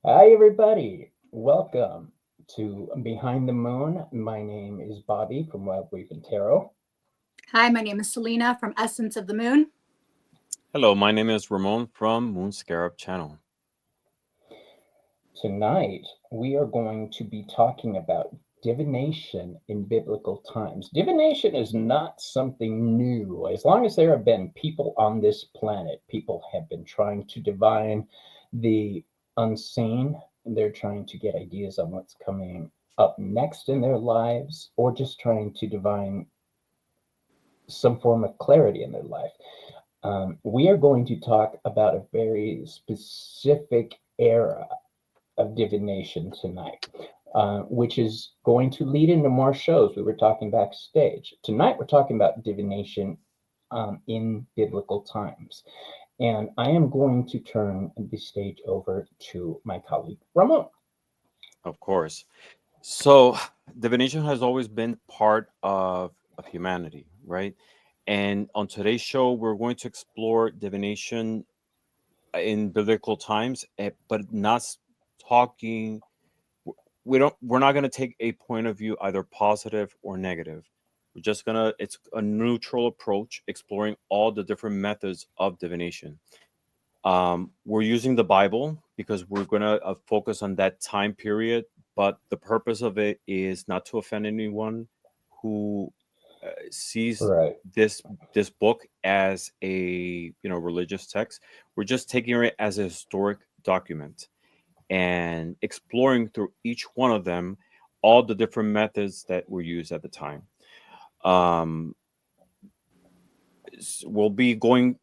Hi, everybody. Welcome to Behind the Moon. My name is Bobby from Wild Leaf and Tarot. Hi, my name is Celina from Essence of the Moon. Hello, my name is Ramon from Moon Scarab Channel. Tonight, we are going to be talking about divination in biblical times. Divination is not something new. As long as there have been people on this planet, people have been trying to divine the unseen. They're trying to get ideas on what's coming up next in their lives, or just trying to divine some form of clarity in their life. We are going to talk about a very specific era of divination tonight, which is going to lead into more shows. We were talking backstage. Tonight, we're talking about divination in biblical times. And I am going to turn the stage over to my colleague, Ramon. Of course. So, divination has always been part of humanity, right? And on today's show, we're going to explore divination in biblical times, but not talking. We're not going to take a point of view either positive or negative. It's a neutral approach, exploring all the different methods of divination. We're using the Bible because we're going to focus on that time period, but the purpose of it is not to offend anyone who sees Right. this book as a religious text. We're just taking it as a historic document and exploring through each one of them all the different methods that were used at the time. Um, we'll be going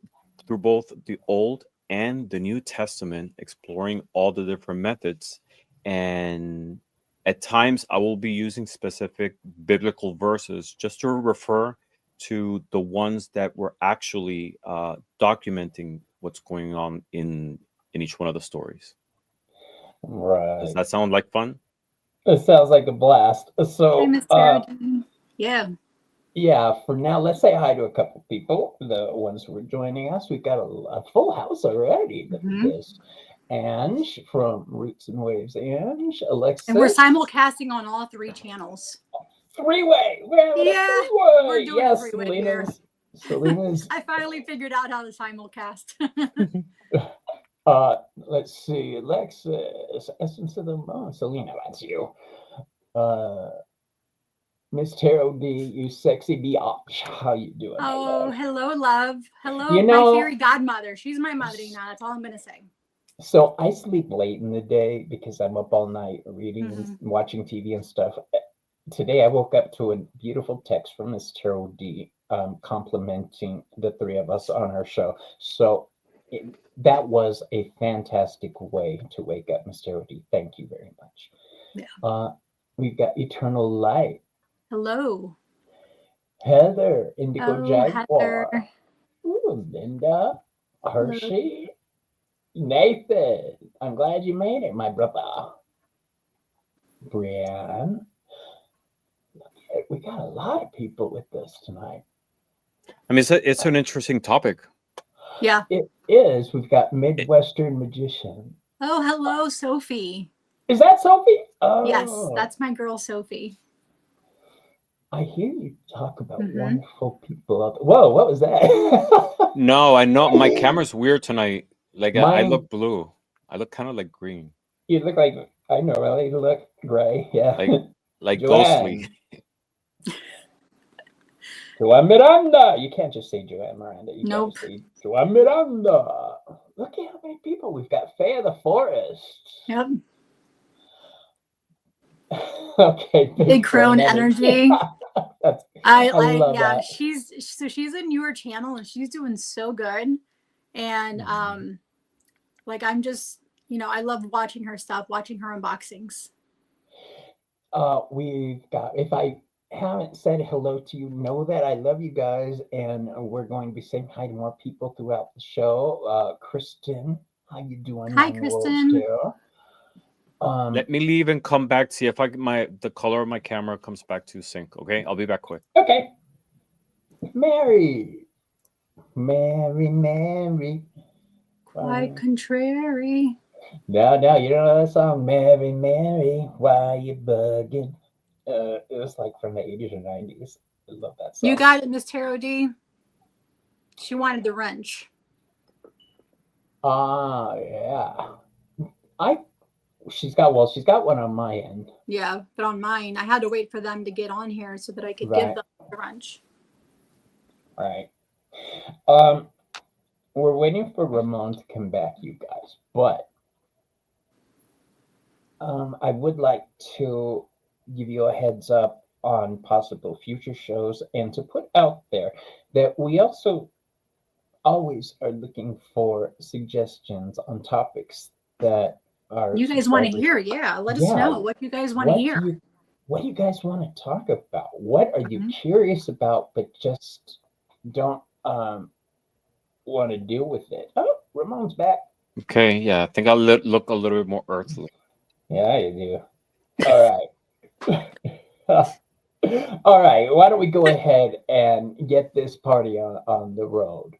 through both the Old and the New Testament, exploring all the different methods. And at times, I will be using specific biblical verses just to refer to the ones that were actually documenting what's going on in each one of the stories. Right. Does that sound like fun? It sounds like a blast. Hi, So, Miss Sarah Jane. Yeah. yeah, for now, let's say hi to a couple people, the ones who are joining us. We've got a full house already. Look at this. Ange from Roots and Waves. Ange, Alexis. And we're simulcasting on all three channels. Three-way. We're having a three-way. We're doing Yes, three-way here. Selena's. I finally figured out how to simulcast. Let's see. Alexis, Essence of the Moon. Selena, that's you. Miss Tarot D, you sexy biatch. How you doing? Oh, hello, love. Hello, You my know- fairy godmother. She's my madrina. That's all I'm going to say. So I sleep late in the day because I'm up all night reading and watching TV and stuff. Today I woke up to a beautiful text from Miss Tarot D complimenting the three of us on our show. So that was a fantastic way to wake up, Miss Tarot D. Thank you very much. Yeah. We've got Eternal Light. Hello. Heather, Indigo Jaguar. Heather. Ooh, Linda, Hershey, Nathan. I'm glad you made it, my brother. Brianne. We got a lot of people with us tonight. I mean, it's an interesting topic. Yeah. It is. We've got Midwestern Magician. Oh, hello, Sophie. Is that Sophie? Oh. Yes, that's my girl, Sophie. I hear you talk about wonderful people out there. Whoa, what was that? No, I know my camera's weird tonight. Like I Mine- look blue. I look kind of like green. You look like I normally look gray. Yeah. Like Joanne. ghostly. Joanne Miranda. You can't just say Joanne Miranda. You Nope. gotta say Joanne Miranda. Look at how many people we've got. Faye of the Forest. Yep. Okay. Big crone energy. I love yeah, that. she's a newer channel and she's doing so good. And like I'm just, I love watching her stuff, watching her unboxings. We've got, if I haven't said hello to you, know that I love you guys, and we're going to be saying hi to more people throughout the show. Kristen, how you doing? Hi, Kristen. Let me leave and come back. See if the color of my camera comes back to sync. Okay, I'll be back quick. Okay. Mary. Mary. Quite contrary. No, you know that song, Mary, Mary, why you bugging? It was like from the 80s or 90s. I love that You song. got it, Miss Tarot D. She wanted the wrench. Ah, yeah. I she's got one on my end. Yeah, but on mine, I had to wait for them to get on here so that I could give Right, them the wrench. right. Um, we're waiting for Ramon to come back, you guys, but I would like to give you a heads up on possible future shows and to put out there that we also always are looking for suggestions on topics that our You guys want to subscribers. hear? Yeah, let us Yeah, know what you guys want to what do hear. you what do you guys want to talk about? What are you Mhm. curious about but just don't want to deal with it? Oh, Ramon's back. Okay, yeah, I think I look a little bit more earthly. Yeah, you do. All right. All right. Why don't we go ahead and get this party on the road?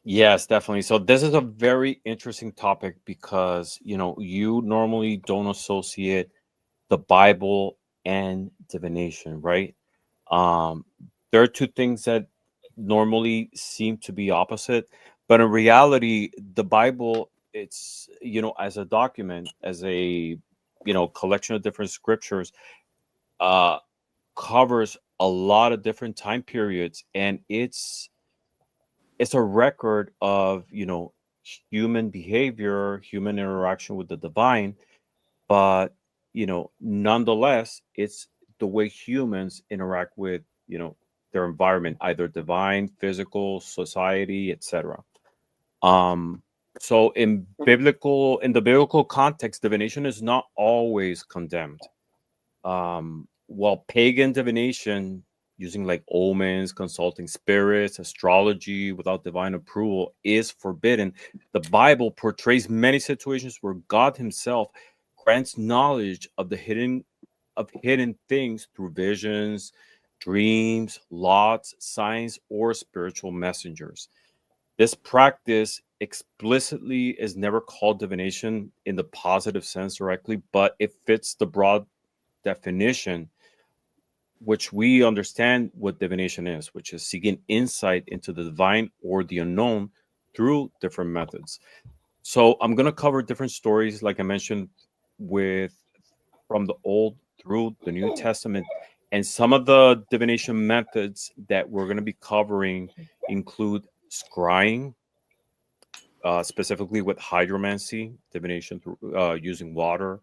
Yes, definitely. So this is a very interesting topic because, you know, you normally don't associate the Bible and divination, right? Um, there are two things that normally seem to be opposite, but in reality, the Bible, it's, you know, as a document, as a, you know, collection of different scriptures, uh, covers a lot of different time periods, and it's a record of, you know, human behavior, human interaction with the divine, but, you know, nonetheless, it's the way humans interact with, you know, their environment, either divine, physical, society, etc. um so in the biblical context, divination is not always condemned. While pagan divination, using like omens, consulting spirits, astrology without divine approval, is forbidden, the Bible portrays many situations where God Himself grants knowledge of hidden things through visions, dreams, lots, signs, or spiritual messengers. This practice explicitly is never called divination in the positive sense directly, but it fits the broad definition, which we understand what divination is, which is seeking insight into the divine or the unknown through different methods. So I'm going to cover different stories, like I mentioned, with from the Old through the New Testament. And some of the divination methods that we're going to be covering include scrying, specifically with hydromancy, divination through using water,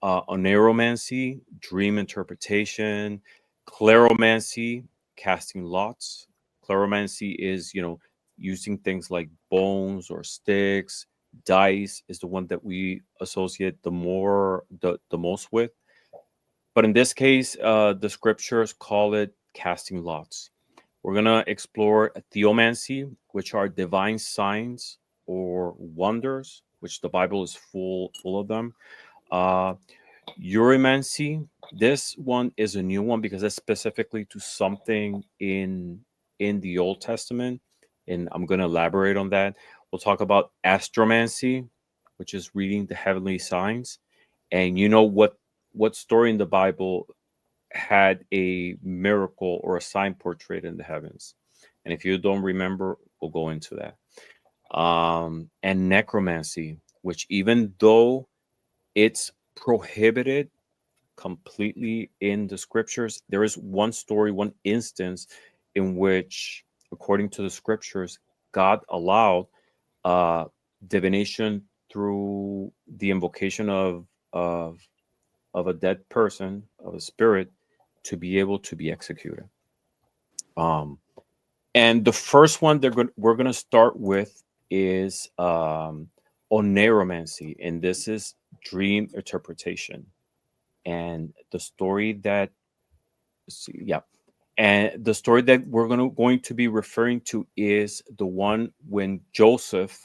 oneromancy, dream interpretation, claromancy, casting lots. Claromancy is, you know, using things like bones or sticks. Dice is the one that we associate the most with. But in this case, the scriptures call it casting lots. We're going to explore theomancy, which are divine signs or wonders, which the Bible is full of them. Uh, Urimancy, this one is a new one because it's specifically to something in the Old Testament, and I'm going to elaborate on that. We'll talk about astromancy, which is reading the heavenly signs. And you know what story in the Bible had a miracle or a sign portrayed in the heavens? And if you don't remember, we'll go into that. And necromancy, which even though it's prohibited completely in the scriptures, there is one story, one instance in which, according to the scriptures, God allowed uh, divination through the invocation of of a dead person, of a spirit, to be able to be executed. Um, and the first one we're going to start with is oneromancy, and this is dream interpretation. And the story that, yeah, and the story that we're going to be referring to is the one when Joseph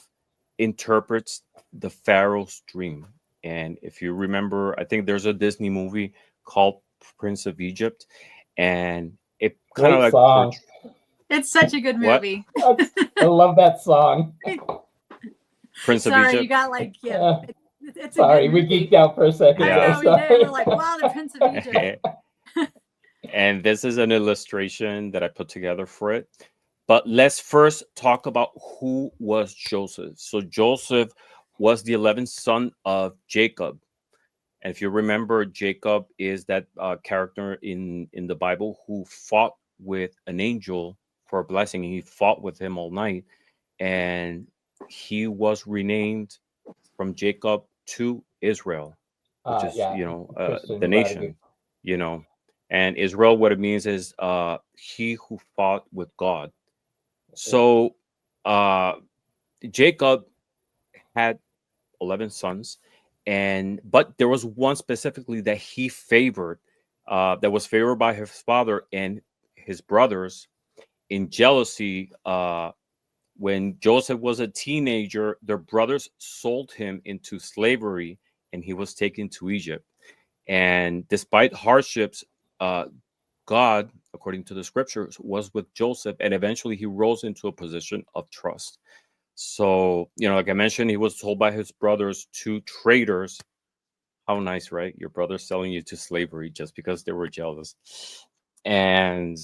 interprets the Pharaoh's dream. And if you remember, I think there's a Disney movie called Prince of Egypt, and it kind of Great like song. It's such a good what movie. I love that song. Prince of Sorry, you Egypt. got like, yeah, Uh, It's a Sorry, good we movie. geeked out for a second. I Yeah. know we Sorry. did. We're like, wow, the Prince of Egypt. And this is an illustration that I put together for it. But let's first talk about who was Joseph. So Joseph was the 11th son of Jacob. And if you remember, Jacob is that character in the Bible who fought with an angel for a blessing. He fought with him all night, and he was renamed from Jacob to Israel, which is Yeah, the Christian nation, Radigan. you know. And Israel, what it means is he who fought with God. So Jacob had 11 sons, but there was one specifically that he favored, that was favored by his father and his brothers in jealousy. When Joseph was a teenager, their brothers sold him into slavery, and he was taken to Egypt. And despite hardships, God, according to the scriptures, was with Joseph, and eventually he rose into a position of trust. So, like I mentioned, he was sold by his brothers to traders. How nice, right? Your brother selling you to slavery just because they were jealous. And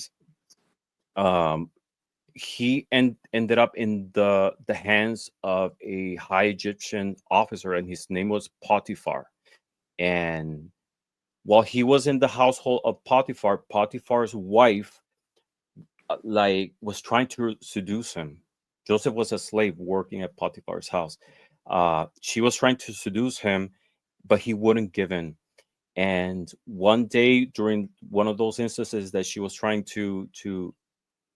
he ended up in the hands of a high Egyptian officer, and his name was Potiphar. And while he was in the household of Potiphar, Potiphar's wife was trying to seduce him. Joseph was a slave working at Potiphar's house. She was trying to seduce him, but he wouldn't give in. And one day during one of those instances that she was trying to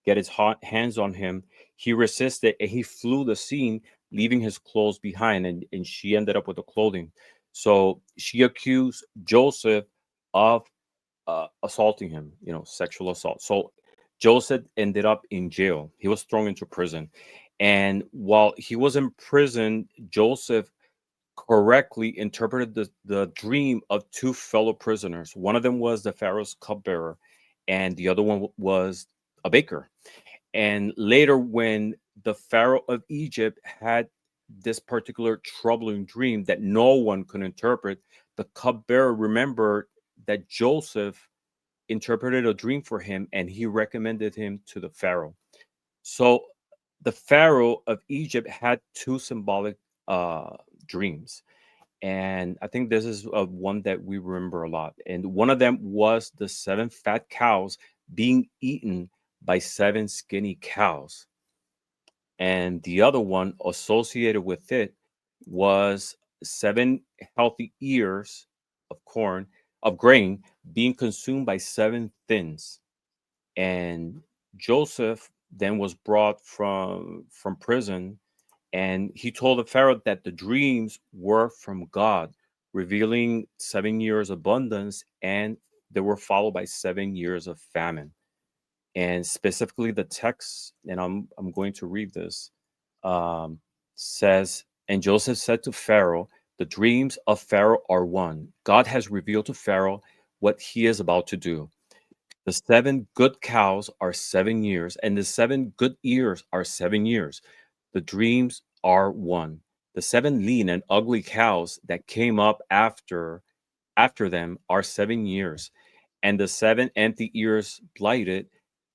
get his hands on him, he resisted and he flew the scene, leaving his clothes behind, and she ended up with the clothing. So she accused Joseph of assaulting him, sexual assault. So Joseph ended up in jail. He was thrown into prison. And while he was in prison, Joseph correctly interpreted the dream of two fellow prisoners. One of them was the Pharaoh's cupbearer, and the other one was a baker. And later, when the Pharaoh of Egypt had this particular troubling dream that no one could interpret, the cupbearer remembered that Joseph interpreted a dream for him, and he recommended him to the Pharaoh. So the Pharaoh of Egypt had two symbolic dreams. And I think this is one that we remember a lot. And one of them was the 7 fat cows being eaten by 7 skinny cows. And the other one associated with it was 7 healthy ears of grain being consumed by 7 thins. And Joseph then was brought from prison, and he told the Pharaoh that the dreams were from God, revealing 7 years abundance, and they were followed by 7 years of famine. And specifically, the text, and I'm going to read this, says, "And Joseph said to Pharaoh, the dreams of Pharaoh are one. God has revealed to Pharaoh what he is about to do. The 7 good cows are 7 years, and the 7 good ears are 7 years. The dreams are one. The 7 lean and ugly cows that came up after them are 7 years, and the 7 empty ears blighted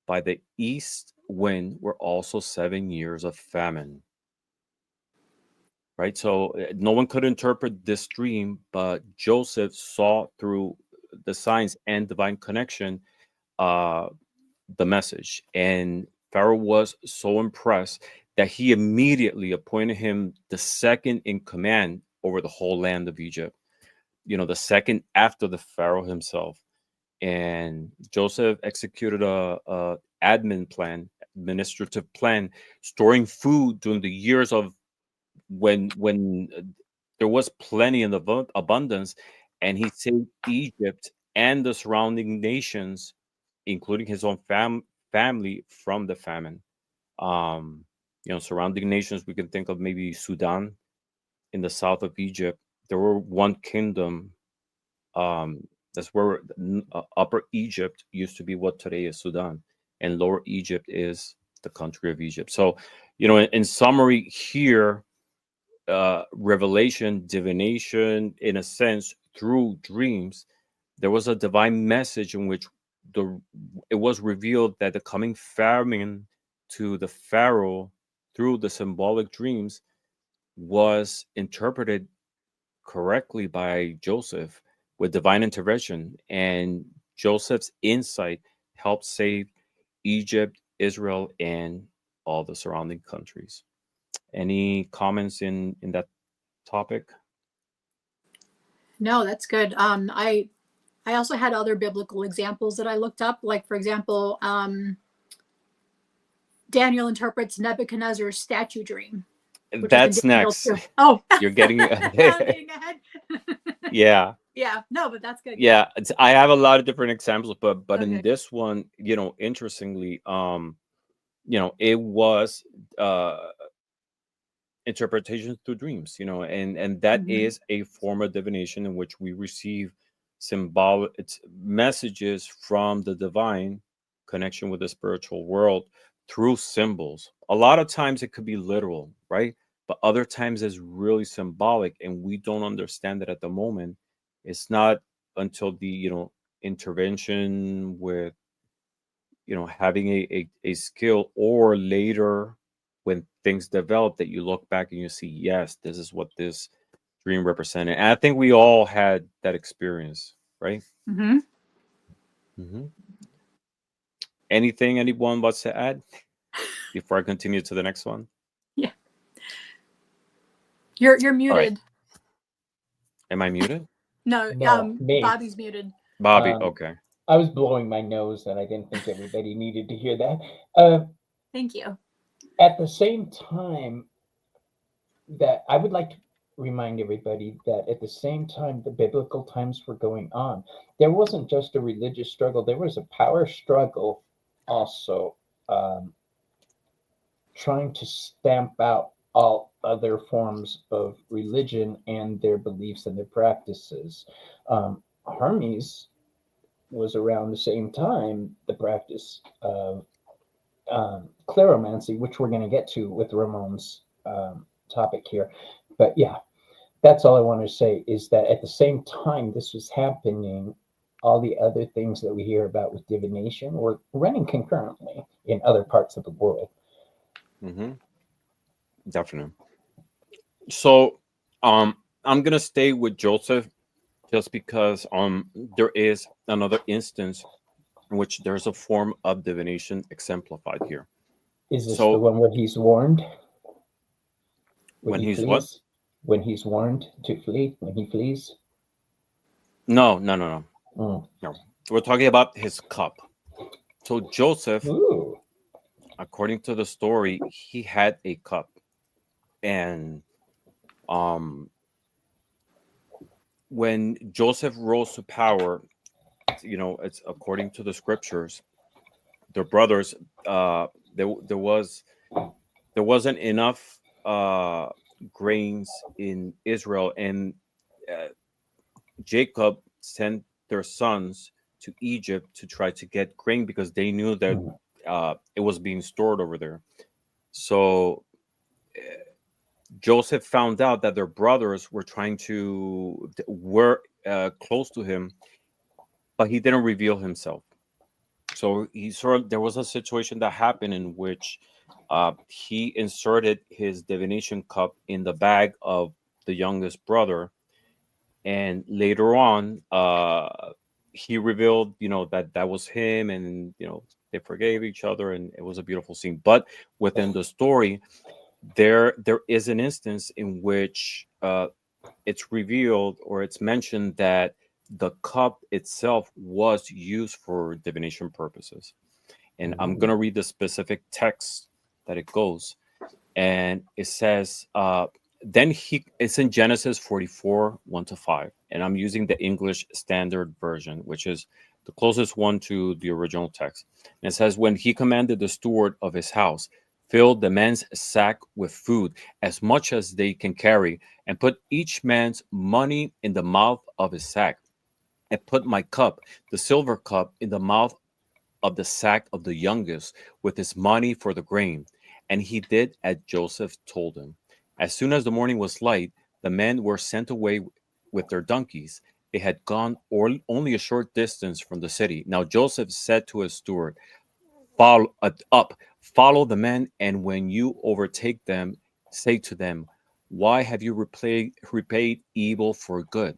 by the east wind were also 7 years of famine." Right? So no one could interpret this dream, but Joseph saw through the signs and divine connection uh, the message. And Pharaoh was so impressed that he immediately appointed him the second in command over the whole land of Egypt, the second after the Pharaoh himself. And Joseph executed a administrative plan, storing food during the years of when there was plenty in abundance, and he saved Egypt and the surrounding nations, including his own family, from the famine. Surrounding nations, we can think of maybe Sudan in the south of Egypt. There were one kingdom. That's where Upper Egypt used to be what today is Sudan, and Lower Egypt is the country of Egypt. So, in summary, here revelation, divination, in a sense, through dreams, there was a divine message in which it was revealed that the coming famine to the Pharaoh through the symbolic dreams was interpreted correctly by Joseph with divine intervention, and Joseph's insight helped save Egypt, Israel, and all the surrounding countries. Any comments in that topic? No, that's good. I also had other biblical examples that I looked up. Like, for example, Daniel interprets Nebuchadnezzar's statue dream. That's next. Oh, You're getting I'm getting ahead. Yeah. Yeah, no, but that's good. Yeah, I have a lot of different examples, but Okay. in this one, interestingly, it was interpretation through dreams, and that Mhm. is a form of divination in which we receive symbolic messages from the divine connection with the spiritual world through symbols. A lot of times it could be literal, right? But other times it's really symbolic, and we don't understand it at the moment. It's not until the intervention with having a skill, or later when things develop, that you look back and you see, yes, this is what this dream represented. And I think we all had that experience, right? Mhm. Mm-hmm. Anything anyone wants to add before I continue to the next one? Yeah. You're All right. muted. Am I muted? No, me. Bobby's muted. Bobby, okay. I was blowing my nose, and I didn't think everybody needed to hear that. Thank you. At the same time, that I would like to remind everybody that at the same time the biblical times were going on, there wasn't just a religious struggle, there was a power struggle also, trying to stamp out all other forms of religion and their beliefs and their practices. Hermes was around the same time the practice of cleromancy, which we're going to get to with Ramon's topic here. But yeah, that's all I want to say, is that at the same time this was happening, all the other things that we hear about with divination were running concurrently in other parts of the world. Mm-hmm. Definitely. So I'm gonna stay with Joseph, just because there is another instance in which there's a form of divination exemplified here. Is this So the one where he's warned? when he he's flees? what? When he's warned to flee, when he flees? No. Mm. No. We're talking about his cup. So Joseph, Ooh. according to the story, he had a cup, and when Joseph rose to power, it's according to the scriptures, the brothers, there wasn't enough grains in Israel, and Jacob sent their sons to Egypt to try to get grain, because they knew that it was being stored over there. So Joseph found out that their brothers were close to him, but he didn't reveal himself. So there was a situation that happened in which he inserted his divination cup in the bag of the youngest brother, and later on he revealed that was him, and they forgave each other, and it was a beautiful scene. But within the story, there is an instance in which it's revealed, or it's mentioned, that the cup itself was used for divination purposes. And I'm going to read the specific text that it goes. And it says, it's in Genesis 44, 1-5. And I'm using the English Standard Version, which is the closest one to the original text. And it says, when he commanded the steward of his house, fill the man's sack with food, as much as they can carry, and put each man's money in the mouth of his sack, and put my cup, the silver cup, in the mouth of the sack of the youngest, with his money for the grain. And he did as Joseph told him. As soon as the morning was light, the men were sent away with their donkeys. They had gone only a short distance from the city. Now Joseph said to his steward, follow the men, and when you overtake them, say to them, why have you repaid evil for good?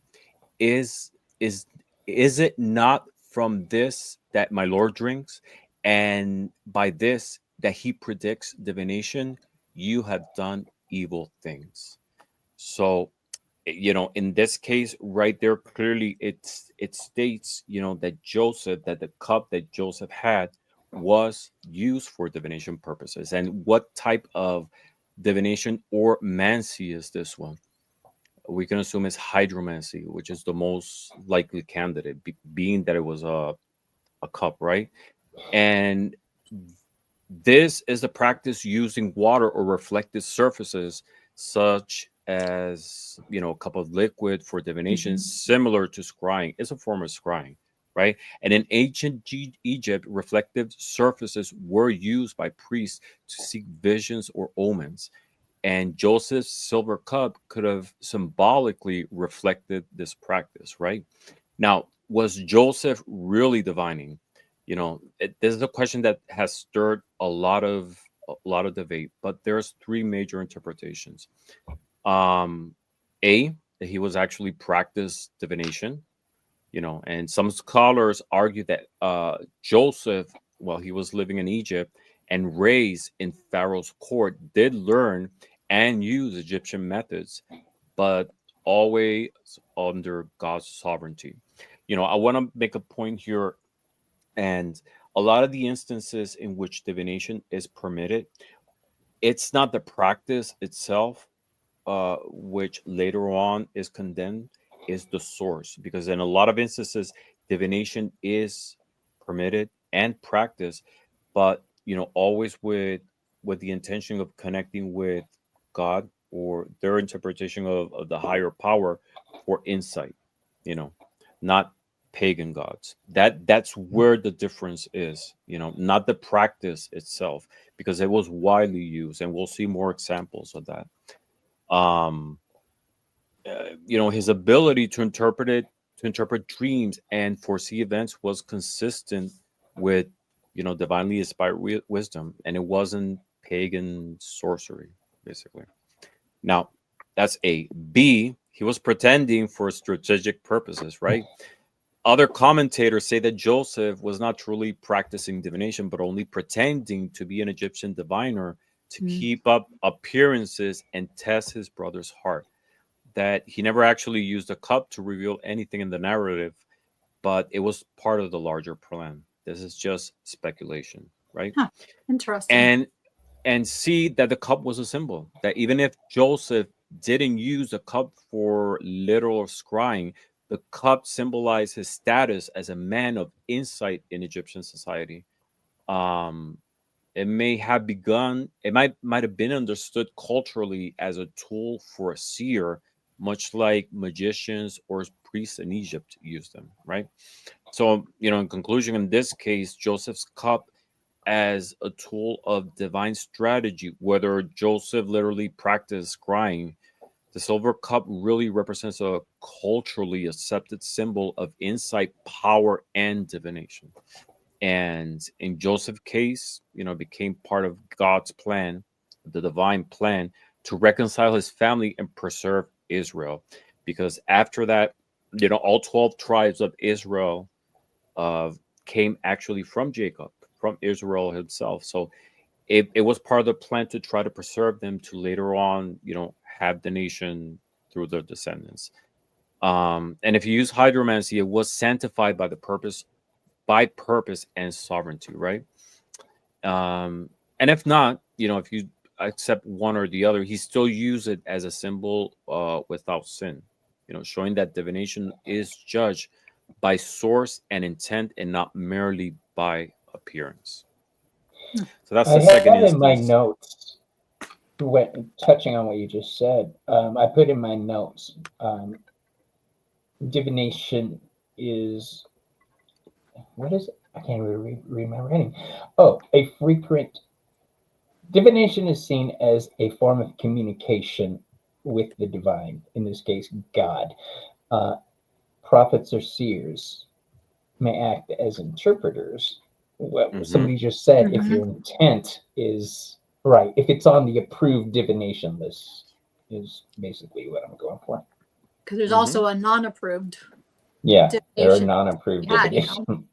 Is is is it not from this that my Lord drinks, and by this that he predicts divination? You have done evil things. So, in this case right there, clearly it states, that the cup that Joseph had was used for divination purposes. And what type of divination or mancy is this one? We can assume it's hydromancy, which is the most likely candidate, being that it was a cup, right? And this is the practice using water or reflective surfaces, such as, a cup of liquid for divination, similar to scrying. It's a form of scrying, right? And in ancient Egypt, reflective surfaces were used by priests to seek visions or omens. And Joseph's silver cup could have symbolically reflected this practice, right? Now, was Joseph really divining? This is a question that has stirred a lot of debate, but there's three major interpretations. A, that he was actually practiced divination, and some scholars argue that Joseph, while he was living in Egypt and raised in Pharaoh's court, did learn and use Egyptian methods, but always under God's sovereignty. I want to make a point here, and a lot of the instances in which divination is permitted, it's not the practice itself, which later on is condemned, is the source. Because in a lot of instances, divination is permitted and practiced, but always with the intention of connecting with God or their interpretation of the higher power for insight. Not pagan gods. That's where the difference is. Not the practice itself, because it was widely used, and we'll see more examples of that. um his ability to interpret dreams and foresee events was consistent with divinely inspired wisdom, and it wasn't pagan sorcery, basically. Now, that's A. B, he was pretending for strategic purposes, right? Other commentators say that Joseph was not truly practicing divination, but only pretending to be an Egyptian diviner to keep up appearances and test his brother's heart. That he never actually used a cup to reveal anything in the narrative, but it was part of the larger plan. This is just speculation, right? Huh. Interesting. And see that the cup was a symbol. That even if Joseph didn't use the cup for literal scrying, the cup symbolized his status as a man of insight in Egyptian society. Um, it might have been understood culturally as a tool for a seer, much like magicians or priests in Egypt used them, right? So, in conclusion, in this case, Joseph's cup as a tool of divine strategy, whether Joseph literally practiced scrying, the silver cup really represents a culturally accepted symbol of insight, power, and divination. And in Joseph's case, it became part of God's plan, the divine plan, to reconcile his family and preserve Israel. Because after that, all 12 tribes of Israel uh, came actually from Jacob, from Israel himself. So it was part of the plan to try to preserve them, to later on, have the nation through their descendants. And if you use hydromancy, it was sanctified by purpose and sovereignty, right? And if not, if you accept one or the other, he still use it as a symbol without sin, showing that divination is judged by source and intent, and not merely by appearance. So that's I the second have in my instance. notes, touching on what you just said, I put in my notes, divination is, what is it? I can't really remember any. Oh, a frequent Divination is seen as a form of communication with the divine, in this case, God. Uh, Prophets or seers may act as interpreters. Well, Mm-hmm. somebody just said if Mhm. your intent is right, if it's on the approved divination list, is basically what I'm going for. Because there's Mm-hmm. also a non-approved Yeah, there are divination non-approved we had, you know. divinations.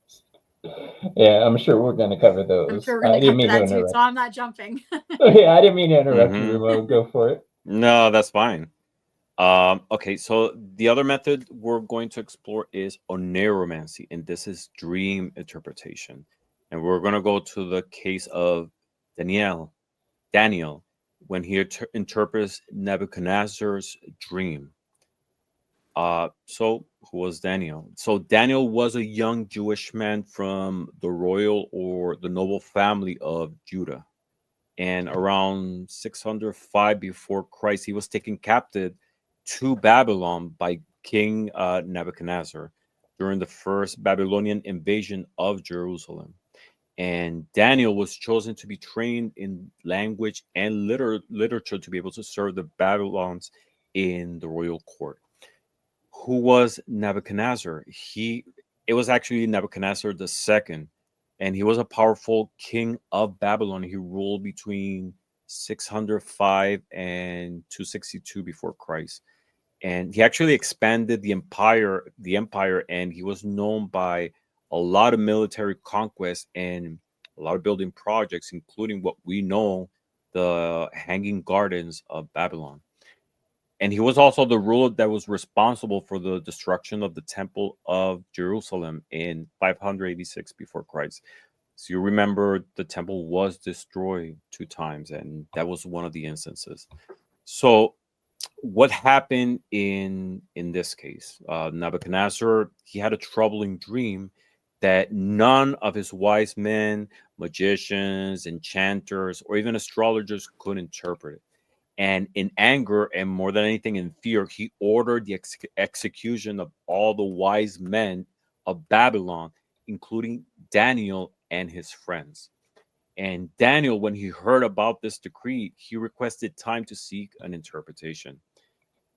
Yeah, I'm sure we're going to cover I'm those. sure we're I gonna didn't cover mean to that too, so interrupt. I'm not jumping. Yeah, I didn't mean to interrupt you, Mm-hmm. Ramon. Go for it. No, that's fine. Okay, so the other method we're going to explore is oneiromancy, and this is dream interpretation. And we're going to go to the case of Daniel, when he interprets Nebuchadnezzar's dream. So who was Daniel? So Daniel was a young Jewish man from the royal or the noble family of Judah. And around 605 before Christ, he was taken captive to Babylon by King Nebuchadnezzar during the first Babylonian invasion of Jerusalem. And Daniel was chosen to be trained in language and literature to be able to serve the Babylons in the royal court. Who was Nebuchadnezzar? It was actually Nebuchadnezzar the second, and he was a powerful king of Babylon. He ruled between 605 and 262 before Christ, and he actually expanded the empire, and he was known by a lot of military conquests and a lot of building projects, including what we know, the Hanging Gardens of Babylon. And he was also the ruler that was responsible for the destruction of the temple of Jerusalem in 586 before Christ. So you remember the temple was destroyed 2 times, and that was one of the instances. So what happened in this case? Nebuchadnezzar, he had a troubling dream that none of his wise men, magicians, enchanters, or even astrologers could interpret it. And in anger, and more than anything in fear, he ordered the execution of all the wise men of Babylon, including Daniel and his friends. And Daniel, when he heard about this decree, he requested time to seek an interpretation.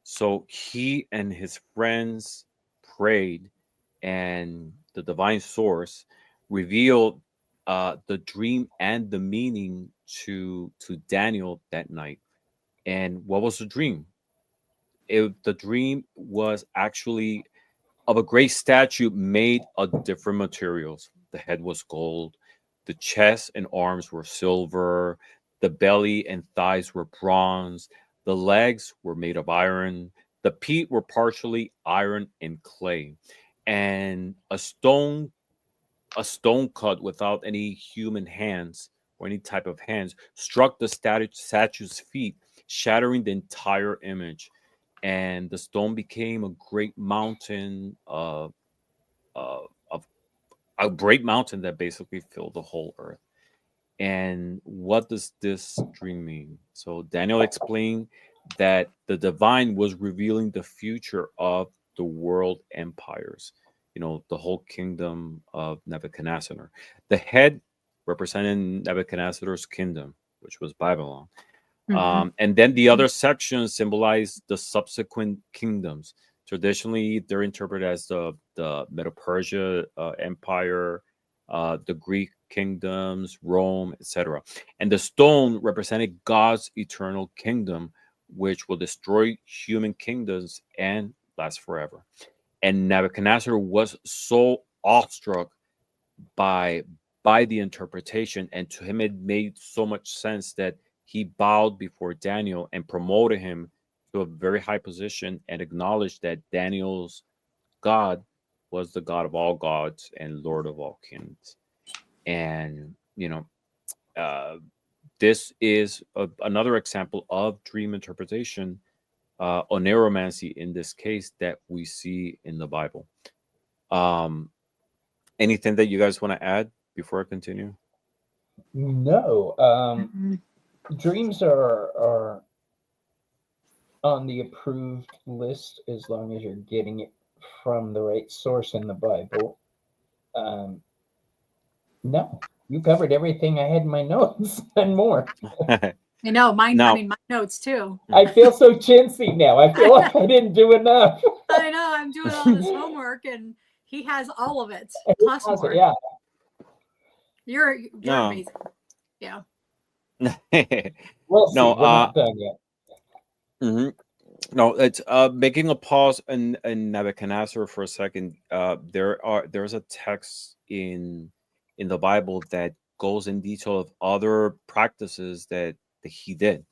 So he and his friends prayed, and the divine source revealed the dream and the meaning to Daniel that night. And what was the dream? The dream was actually of a great statue made of different materials. The head was gold, the chest and arms were silver, the belly and thighs were bronze, the legs were made of iron, the feet were partially iron and clay, and a stone cut without any human hands or any type of hands struck the statue's feet, shattering the entire image. And the stone became a great mountain of a great mountain that basically filled the whole earth. And what does this dream mean? So Daniel explained that the divine was revealing the future of the world empires, the whole kingdom of Nebuchadnezzar. The head representing Nebuchadnezzar's kingdom, which was Babylon. Mhm. And then the other sections symbolize the subsequent kingdoms. Traditionally, they're interpreted as the Medo-Persia Empire, the Greek kingdoms, Rome, etc. And the stone represented God's eternal kingdom, which will destroy human kingdoms and last forever. And Nebuchadnezzar was so awestruck by by the interpretation, and to him it made so much sense that he bowed before Daniel and promoted him to a very high position and acknowledged that Daniel's God was the God of all gods and Lord of all kings. And uh, this is another example of dream interpretation, oneiromancy in this case, that we see in the Bible. um Anything that you guys want to add before I continue? No, Mhm. dreams are on the approved list as long as you're getting it from the right source in the Bible. Um, no, You covered everything I had in my notes and more. I know mine. I Now, mean, my notes too. I feel so chintzy now. I feel like I didn't do enough. I know I'm doing all this homework, and he has all of it plus more. Yeah. You're no, amazing. Yeah. We'll see. no, We're not done yet. mhm. No, it's making a pause in Nebuchadnezzar for a second. There's a text in the Bible that goes in detail of other practices that he did.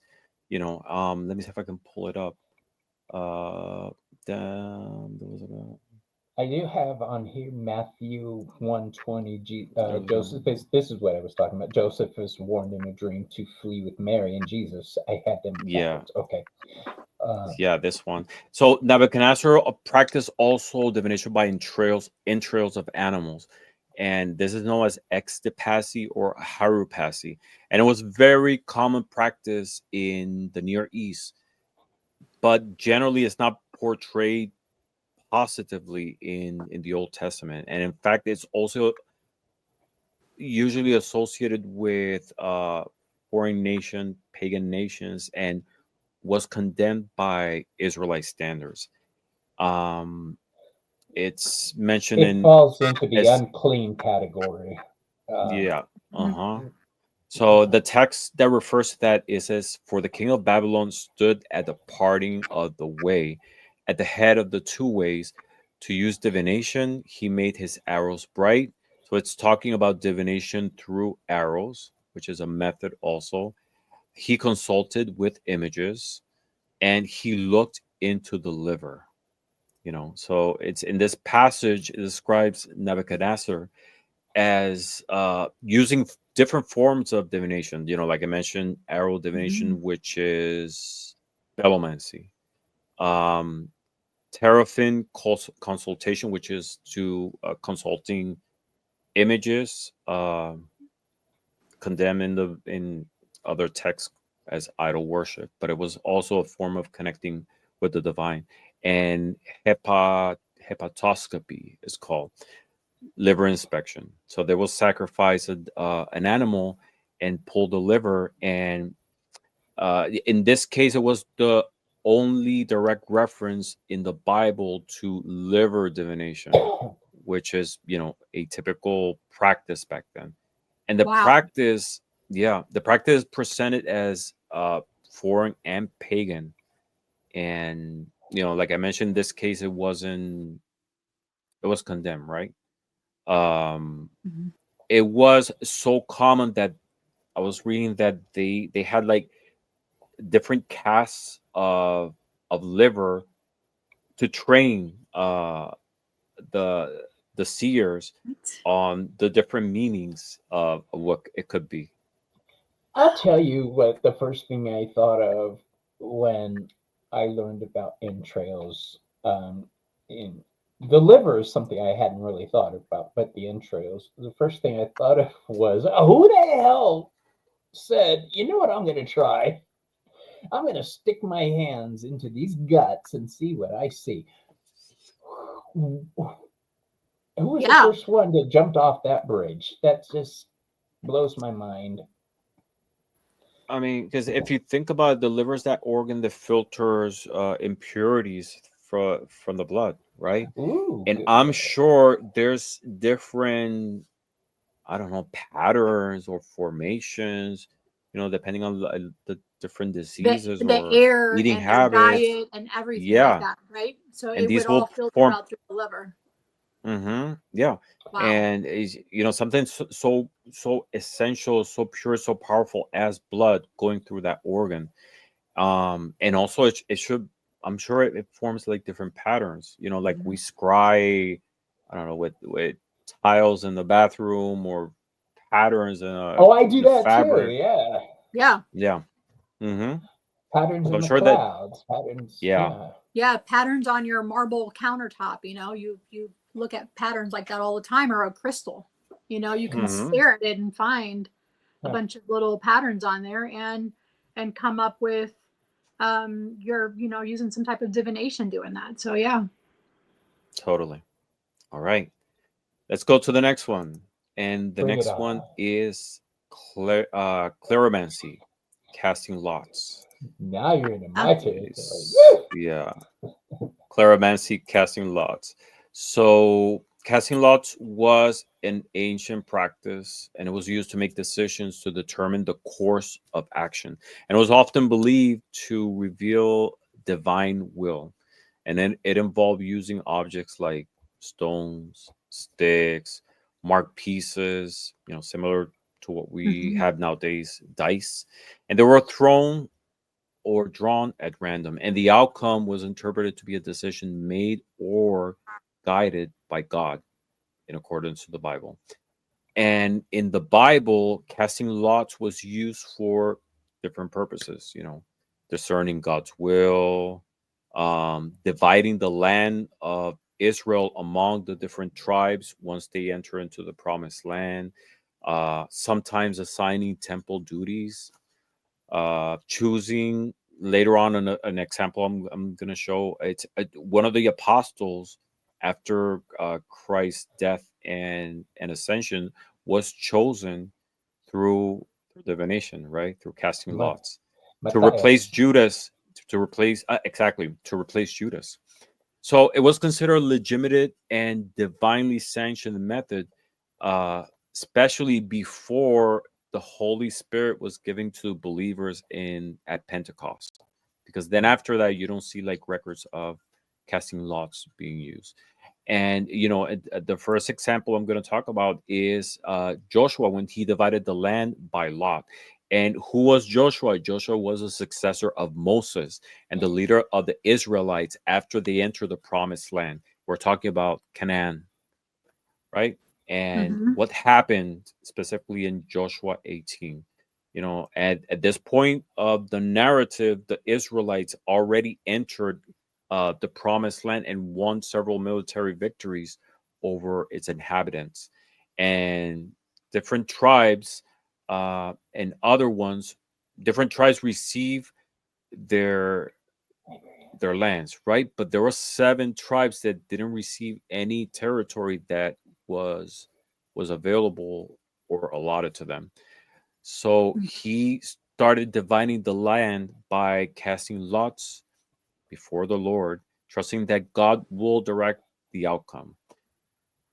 Let me see if I can pull it up. Uh, there was I do have on here Matthew 120. there we go. Joseph is, this is what I was talking about. Joseph is warned in a dream to flee with Mary and Jesus. I had them Yeah, backwards. Okay. yeah, this one. So Nebuchadnezzar practiced also divination by entrails of animals, and this is known as extipacy or harupacy, and it was very common practice in the Near East, but generally it's not portrayed positively in the Old Testament, and in fact, it's also usually associated with pagan nations, and was condemned by Israelite standards. Um, it's mentioned it in falls into the as unclean category. yeah, Mhm. uh-huh. So the text that refers to that, it says, "For the king of Babylon stood at the parting of the way, at the head of the two ways, to use divination. He made his arrows bright." So it's talking about divination through arrows, which is a method also. He consulted with images, and he looked into the liver. So it's in this passage, it describes Nebuchadnezzar as using different forms of divination. Like I mentioned, arrow divination, which is belomancy. Um, Terrafin consultation, which is to consulting images, condemned in other texts as idol worship, but it was also a form of connecting with the divine. And hepatoscopy is called liver inspection. So they will sacrifice an animal and pull the liver. And in this case, it was the only direct reference in the Bible to liver divination, which is, a typical practice back then. And Wow. the practice presented as foreign and pagan. And, like I mentioned, in this case, it was condemned, right? Um, Mhm. it was so common that I was reading that they had like different casts of liver to train the the seers What? on the different meanings of what it could be. I'll tell you what the first thing I thought of when I learned about entrails. In the liver is something I hadn't really thought about, but the entrails. The first thing I thought of was, who the hell said, you know what I'm going to try? I'm going to stick my hands into these guts and see what I see. Who was the Yeah. first one that jumped off that bridge? That just blows my mind. I mean, because if you think about it, the liver is that organ that filters impurities from the blood, right? Ooh, And good. I'm sure there's different, I don't know, patterns or formations, depending on the different diseases The or air eating and their habits. diet and everything like Yeah, that, right? So and it would these all will filter form. out through the liver. Yeah, Wow. and is something so essential, so pure, so powerful as blood going through that organ. And also it should, I'm sure it forms like different patterns. Like we scry, I don't know, with tiles in the bathroom or patterns in Oh, I do the that too. fabric. Yeah. Yeah. Yeah. Mm-hmm. Patterns So in I'm the sure that, clouds. Patterns. yeah, Yeah. Yeah. Patterns on your marble countertop. You look at patterns like that all the time, or a crystal. You can mm-hmm. stare at it and find a Huh. bunch of little patterns on there, and come up with you're using some type of divination doing that. So yeah. Totally. All right. Let's go to the next one. And the Bring it next on. one is cleromancy, casting lots. Now you're into my territory. Yeah, cleromancy, casting lots. So casting lots was an ancient practice, and it was used to make decisions to determine the course of action, and it was often believed to reveal divine will. And then it involved using objects like stones, sticks, marked pieces, similar to what we Mhm. have nowadays, dice, and they were thrown or drawn at random, and the outcome was interpreted to be a decision made or guided by God in accordance to the Bible. And in the Bible, casting lots was used for different purposes, discerning God's will, dividing the land of Israel among the different tribes once they enter into the promised land, sometimes assigning temple duties, choosing later on an example I'm going to show. It's one of the apostles after Christ's death and ascension was chosen through divination, right? Through casting lots to replace Matthias. Judas, to replace exactly to replace Judas. So it was considered a legitimate and divinely sanctioned method, uh, especially before the Holy Spirit was given to believers in at Pentecost. Because then after that, you don't see like records of casting lots being used. And the first example I'm going to talk about is Joshua when he divided the land by lot. And who was Joshua? Joshua was a successor of Moses and the leader of the Israelites after they entered the promised land. We're talking about Canaan, right? And Mhm. what happened specifically in Joshua 18. At this point of the narrative, the Israelites already entered the promised land and won several military victories over its inhabitants. And different tribes and other ones, different tribes receive their their lands, right? But there were 7 tribes that didn't receive any territory that was was available or allotted to them. So he started dividing the land by casting lots before the Lord, trusting that God will direct the outcome.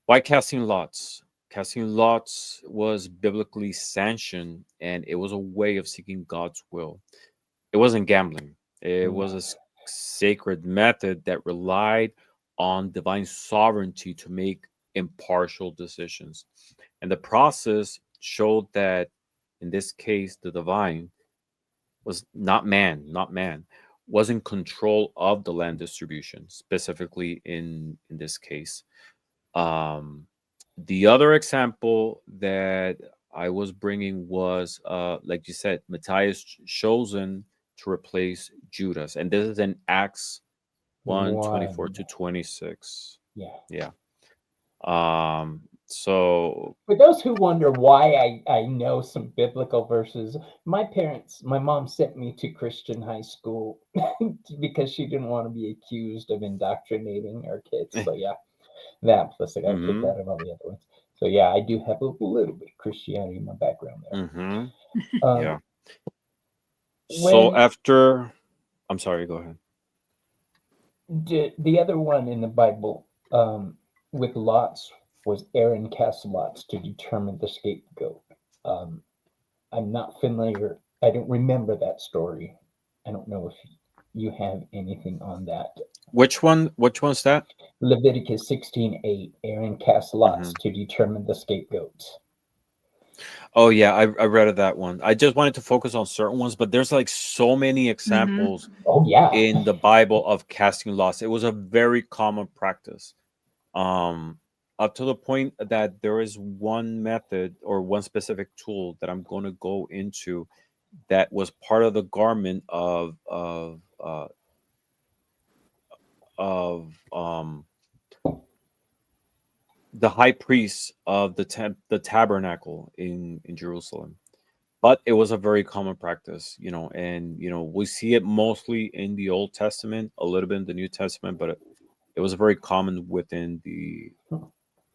Why casting lots? Casting lots was biblically sanctioned and it was a way of seeking God's will. It wasn't gambling. It was a No. sacred method that relied on divine sovereignty to make impartial decisions. And the process showed that in this case, the divine was not man, was in control of the land distribution, specifically in this case. Um, the other example that I was bringing was, like you said, Matthias chosen to replace Judas, and this is in Acts 1:24 One. to 26. Yeah. Yeah. So For those who wonder why I know some biblical verses, my mom sent me to Christian high school because she didn't want to be accused of indoctrinating her kids. So yeah, that plus I got kicked mm-hmm, out of all the other ones. So yeah, I do have a little bit of Christianity in my background there. mm-hmm, Um, yeah. So when after, I'm sorry, go ahead. the other one in the Bible with lots was Aaron cast lots to determine the scapegoat. Um, I'm not familiar. I don't remember that story. I don't know if you have anything on that. Which one? Which one's that? Leviticus 16:8. Aaron cast Mm-hmm. lots to determine the scapegoats. Oh yeah, I read of that one. I just wanted to focus on certain ones, but there's like so many Mhm. examples Oh yeah. in the Bible of casting lots. It was a very common practice. Um, Up to the point that there is one method or one specific tool that I'm going to go into that was part of the garment of the high priest of the tabernacle in Jerusalem. But it was a very common practice, and we see it mostly in the Old Testament, a little bit in the New Testament, but it was very common within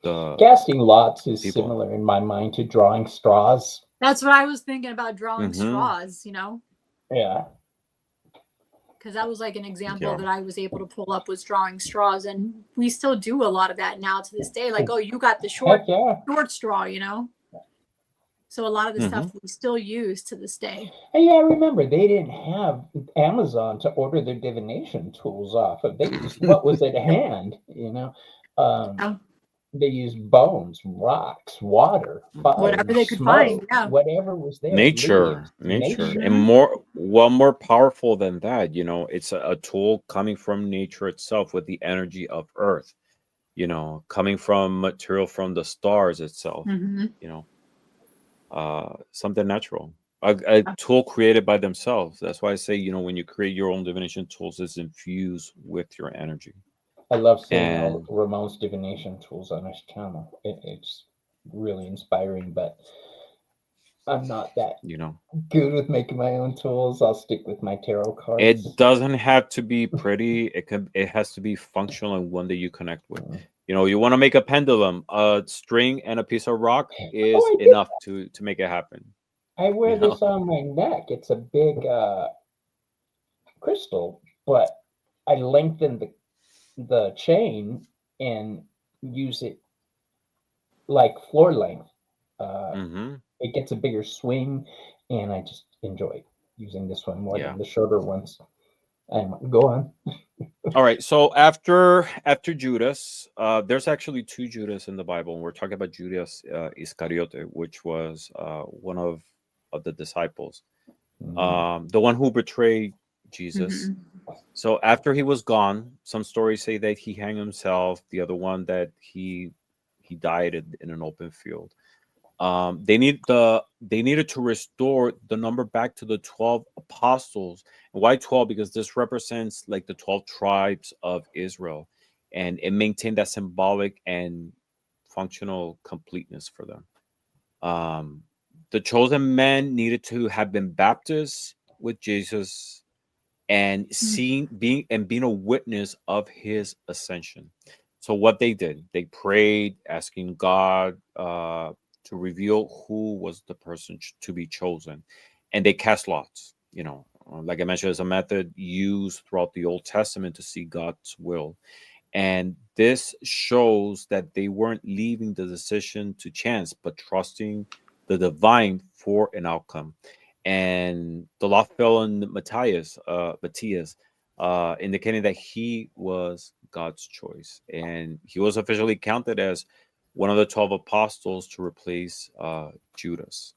the Casting lots is people. similar in my mind to drawing straws. That's what I was thinking about, drawing Mm-hmm. straws, you know, Yeah. because that was like an example Yeah. that I was able to pull up, was drawing straws. And we still do a lot of that now to this day. Like, oh, you got the short Heck yeah. straw, you know? So a lot of the Mm-hmm. stuff we still use to this day. And yeah, remember, they didn't have Amazon to order their divination tools off of. They used what was at hand, you know. Yeah. They used bones, rocks, water, fire, Whatever they could smoke, find. Yeah. whatever was there. Nature, Leaves, nature, nature. and more powerful than that. You know, it's a tool coming from nature itself with the energy of Earth. You know, coming from material from the stars itself. Mm-hmm. You know, something natural. A tool created by themselves. That's why I say, you know, when you create your own divination tools, it's infused with your energy. I love seeing all And Ramon's divination tools on his channel. It's really inspiring, but I'm not that you know, good with making my own tools. I'll stick with my tarot cards. it doesn't have to be pretty. It has to be functional and one that you connect with. You know, you want to make a pendulum, a string and a piece of rock is I did. enough to make it happen. I wear You know? this on my neck. It's a big crystal, but I lengthen the chain and use it like floor length. Mm-hmm. It gets a bigger swing, and I just enjoy using this one more Yeah. than the shorter ones. And go on. All right. So after Judas, there's actually two Judas in the Bible, and we're talking about Judas Iscariote, which was one of the disciples, the one who betrayed Jesus. Mm-hmm. So after he was gone, some stories say that he hanged himself. The other one that he died in an open field. They needed to restore the number back to the 12 apostles. And why 12? Because this represents like the 12 tribes of Israel, and it maintained that symbolic and functional completeness for them. The chosen men needed to have been baptized with Jesus and being a witness of his ascension. So what they did, they prayed, asking God to reveal who was the person to be chosen, and they cast lots. You know, like I mentioned, as a method used throughout the Old Testament to see God's will. And this shows that they weren't leaving the decision to chance, but trusting the divine for an outcome. And the law fell on Matthias, indicating that he was God's choice. And he was officially counted as one of the 12 apostles to replace Judas.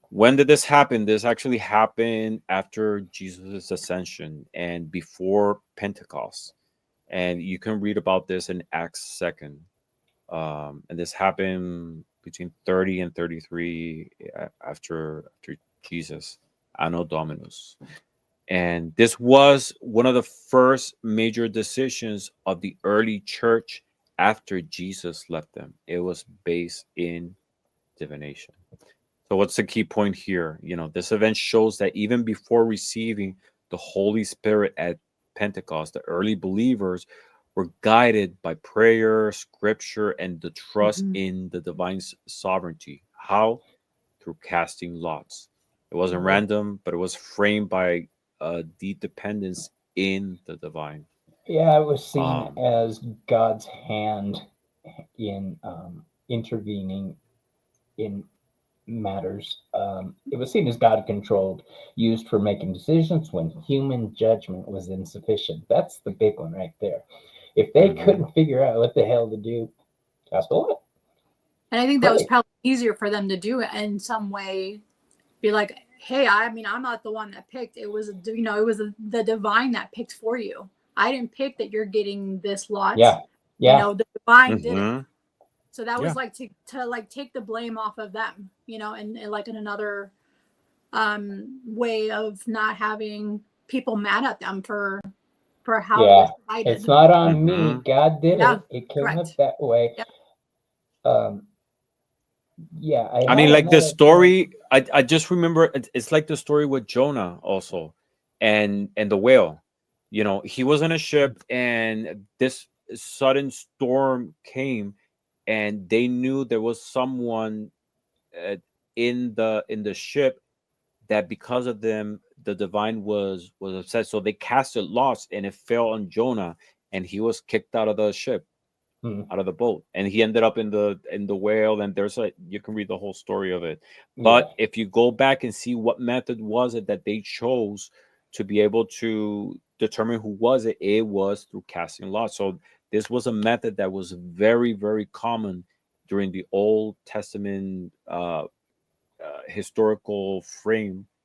When did this happen? This actually happened after Jesus' ascension and before Pentecost. And you can read about this in Acts 2nd. And this happened between 30 and 33 after Jesus, Anno Dominus. And this was one of the first major decisions of the early church after Jesus left them. It was based in divination. So what's the key point here? You know, this event shows that even before receiving the Holy Spirit at Pentecost, the early believers were guided by prayer, scripture, and the trust in the divine sovereignty. How? Through casting lots. It wasn't random, but it was framed by deep dependence in the divine. Yeah, it was seen as God's hand in intervening in matters. It was seen as God controlled, used for making decisions when human judgment was insufficient. That's the big one right there. If they couldn't figure out what the hell to do, cast a lot. And I think that was probably easier for them to do it in some way. Be like, hey, I mean, I'm not the one that picked. It was, it was the divine that picked for you. I didn't pick that you're getting this lot. Yeah. The divine did it. So that was like to like take the blame off of them, and like in another way of not having people mad at them for how it was decided. It's not on me. God did it. It came up that way. Yep. I mean, like the story, I just remember it's like the story with Jonah also and the whale. He was in a ship and this sudden storm came and they knew there was someone in the ship that because of them the divine was upset, so they casted lots and it fell on Jonah, and he was kicked out of the ship, out of the boat, and he ended up in the whale. And there's you can read the whole story of it. But Yeah. if you go back and see what method was it that they chose to be able to determine who was it, it was through casting lots. So this was a method that was very, very common during the Old Testament historical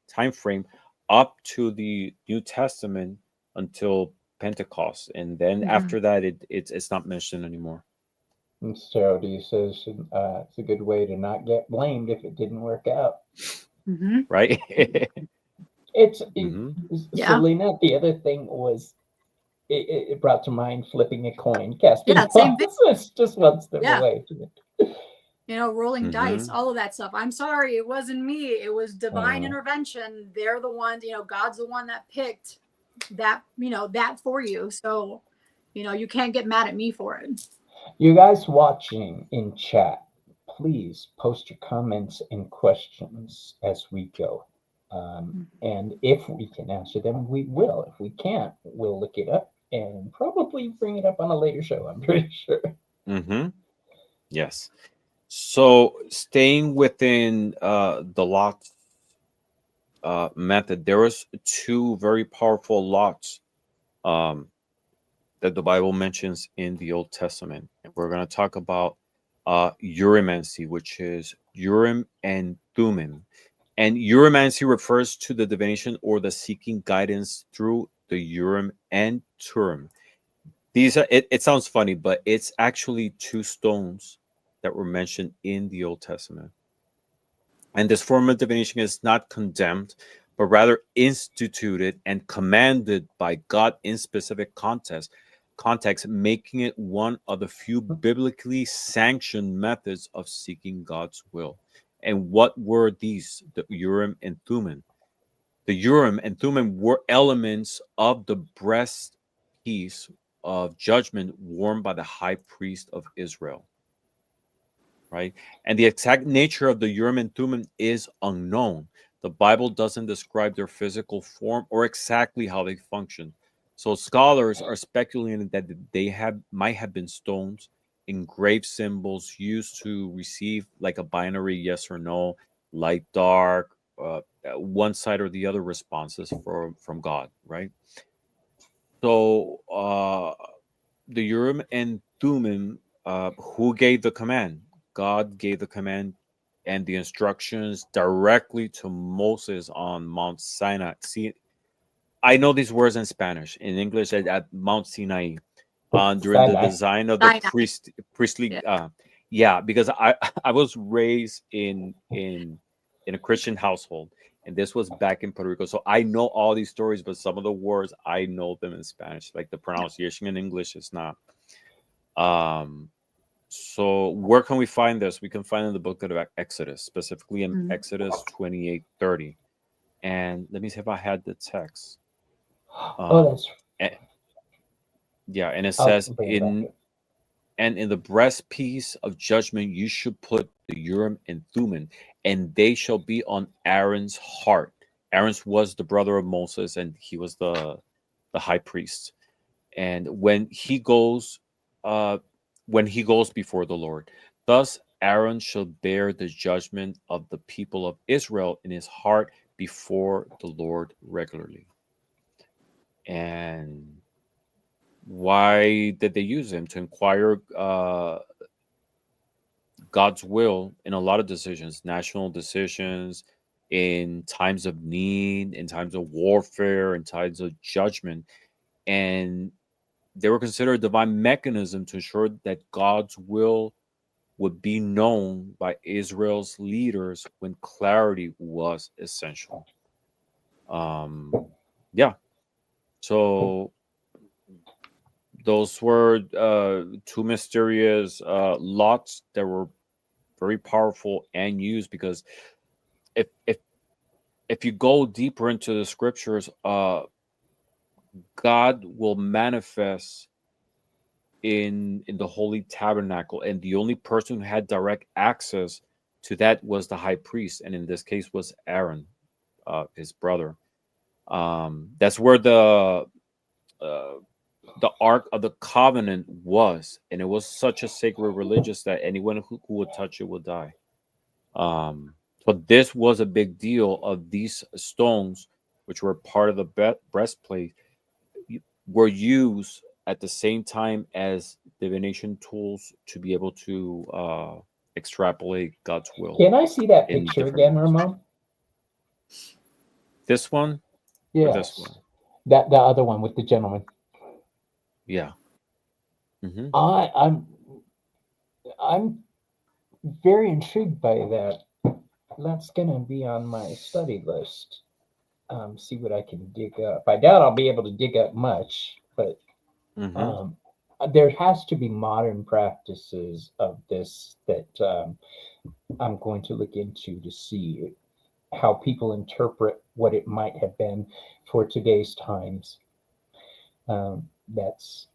time frame up to the New Testament until Pentecost, and then after that it's not mentioned anymore. And so he says it's a good way to not get blamed if it didn't work out. Right? It's Yeah. Celina. The other thing was it brought to mind flipping a coin, casting same thing. It's just one step away. You know, rolling dice, all of that stuff. I'm sorry, it wasn't me. It was divine intervention. They're the ones, you know, God's the one that picked that, you know, that for you. So, you know, you can't get mad at me for it. You guys watching in chat, please post your comments and questions as we go. And if we can answer them, we will. If we can't, we'll look it up and probably bring it up on a later show, I'm pretty sure. Yes. So staying within the lot method, there was two very powerful lots that the Bible mentions in the Old Testament. And we're going to talk about Urimancy, which is Urim and Thummim. And Urimancy refers to the divination or the seeking guidance through the Urim and Thummim. These are, it sounds funny, but it's actually two stones that were mentioned in the Old Testament. And this form of divination is not condemned, but rather instituted and commanded by God in specific context, making it one of the few biblically sanctioned methods of seeking God's will. And what were these, the Urim and Thummim? The Urim and Thummim were elements of the breastpiece of judgment worn by the high priest of Israel. Right? And the exact nature of the Urim and Thummim is unknown. The Bible doesn't describe their physical form or exactly how they function. So scholars are speculating that they might have been stones, engraved symbols used to receive like a binary yes or no, light, dark, one side or the other responses from God, right? So the Urim and Thummim, who gave the command? God gave the command and the instructions directly to Moses on Mount Sinai. See, I know these words in Spanish. In English, at Mount Sinai, during the design of the priestly. Yeah, because I was raised in a Christian household, and this was back in Puerto Rico, so I know all these stories. But some of the words I know them in Spanish, like the pronunciation in English is not. So where can we find this? We can find in the book of Exodus, specifically in Exodus 28:30. And let me see if I had the text. That's yeah, and it says in the breastpiece of judgment you should put the Urim and Thummim, and they shall be on Aaron's heart. Aaron was the brother of Moses, and he was the high priest. And when he goes before the Lord, thus Aaron shall bear the judgment of the people of Israel in his heart before the Lord regularly. And why did they use him? To inquire God's will in a lot of decisions, national decisions, in times of need, in times of warfare, in times of judgment. And they were considered a divine mechanism to ensure that God's will would be known by Israel's leaders when clarity was essential. Yeah. So those were two mysterious lots that were very powerful and used, because if you go deeper into the scriptures, God will manifest in the holy tabernacle, and the only person who had direct access to that was the high priest, and in this case was Aaron, his brother. That's where uh, the Ark of the Covenant was, and it was such a sacred religious that anyone who would touch it would die. But this was a big deal. Of these stones, which were part of the breastplate, were used at the same time as divination tools to be able to extrapolate God's will. Can I see that in picture different again, ways. Ramon? This one or Yes. this one? That the other one with the gentleman. Yeah. Mm-hmm. I'm very intrigued by that. That's gonna be on my study list. See what I can dig up. I doubt I'll be able to dig up much, but Mm-hmm. there has to be modern practices of this that I'm going to look into to see how people interpret what it might have been for today's times. That's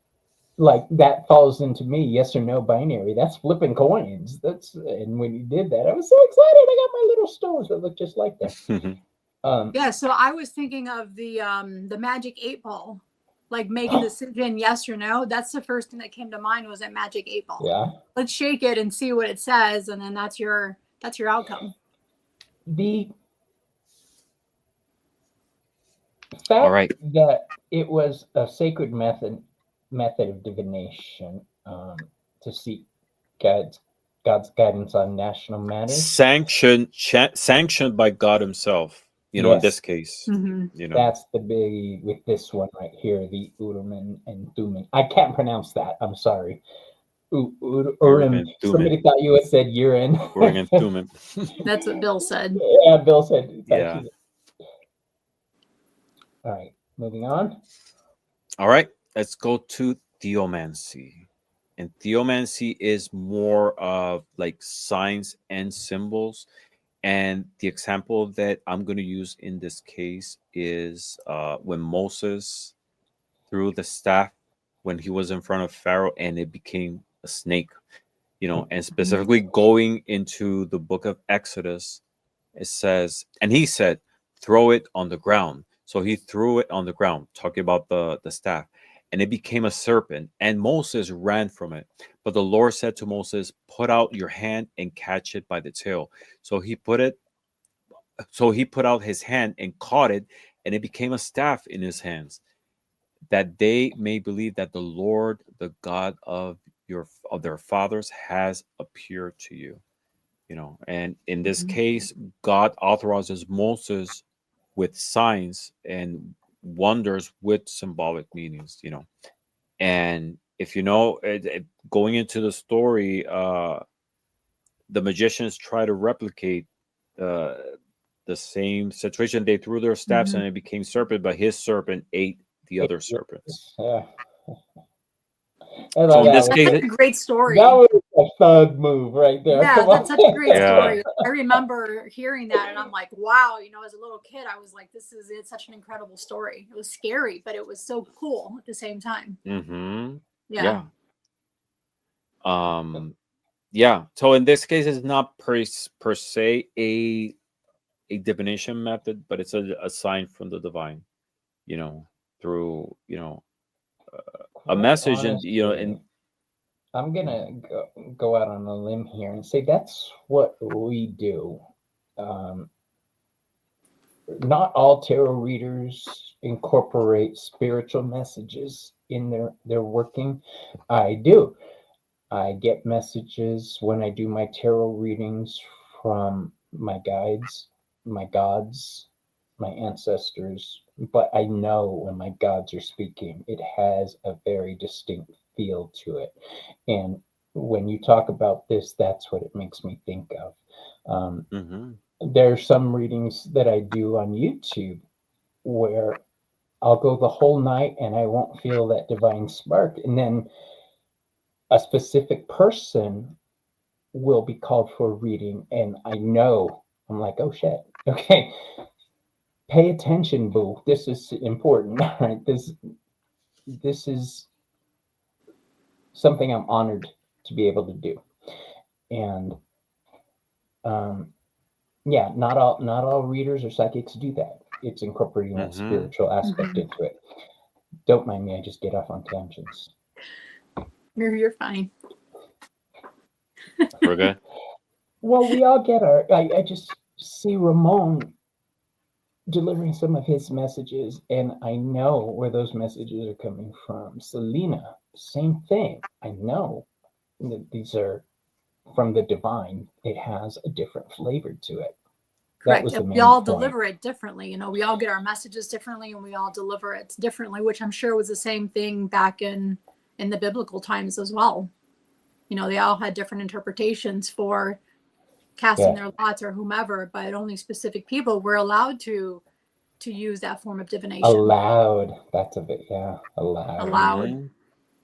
like that falls into me, yes or no binary. That's flipping coins. And when you did that, I was so excited. I got my little stones that look just like that. Yeah, so I was thinking of the magic 8 ball, like make a decision yes or no. That's the first thing that came to mind was that magic 8 ball. Yeah. Let's shake it and see what it says, and then that's your outcome. The fact that it was a sacred method of divination to seek God's guidance on national matters. Sanctioned by God Himself. In this case, that's the big with this one right here, the Urim and Thummim. I can't pronounce that. I'm sorry. Urim. Somebody thought you had said urine. Urim and Thummim. That's what Bill said. Yeah, Bill said. Yeah. All right, moving on. All right, let's go to theomancy. And theomancy is more of like signs and symbols. And the example that I'm going to use in this case is when Moses threw the staff when he was in front of Pharaoh and it became a snake, and specifically going into the book of Exodus, it says, and he said, throw it on the ground. So he threw it on the ground, talking about the staff, and it became a serpent, and Moses ran from it. But the Lord said to Moses, put out your hand and catch it by the tail. So he put out his hand and caught it, and it became a staff in his hands, that they may believe that the Lord, the God of their fathers, has appeared to you. And in this case, God authorizes Moses with signs and wonders with symbolic meanings. And if going into the story, the magicians try to replicate the same situation. They threw their staffs and it became serpent, but his serpent ate the other serpents. So that's a great story. That was a thug move right there. Yeah, that's such a great story. I remember hearing that and I'm like, wow, as a little kid, I was like, it's such an incredible story. It was scary, but it was so cool at the same time. Yeah. Yeah. So in this case, it's not per se a divination method, but it's a sign from the divine, through a message. Honestly, and I'm gonna go out on a limb here and say that's what we do. Not all tarot readers incorporate spiritual messages in their working. I do. I get messages when I do my tarot readings from my guides, my gods, my ancestors, but I know when my gods are speaking, it has a very distinct feel to it. And when you talk about this, that's what it makes me think of. There are some readings that I do on YouTube where I'll go the whole night and I won't feel that divine spark. And then a specific person will be called for a reading. And I'm like, oh shit. Okay. Pay attention, boo. This is important, right? This is something I'm honored to be able to do. And yeah, not all readers or psychics do that. It's incorporating that spiritual aspect into it. Don't mind me, I just get off on tangents. You're fine. We're good. Well, we all get our. I just see Ramon delivering some of his messages, and I know where those messages are coming from. Celina, same thing. I know that these are from the divine. It has a different flavor to it. Correct. We all deliver it differently. You know, we all get our messages differently, and we all deliver it differently, which I'm sure was the same thing back in the biblical times as well. You know, they all had different interpretations for casting their lots or whomever, but only specific people were allowed to use that form of divination. Allowed. That's a bit, yeah. Allowed.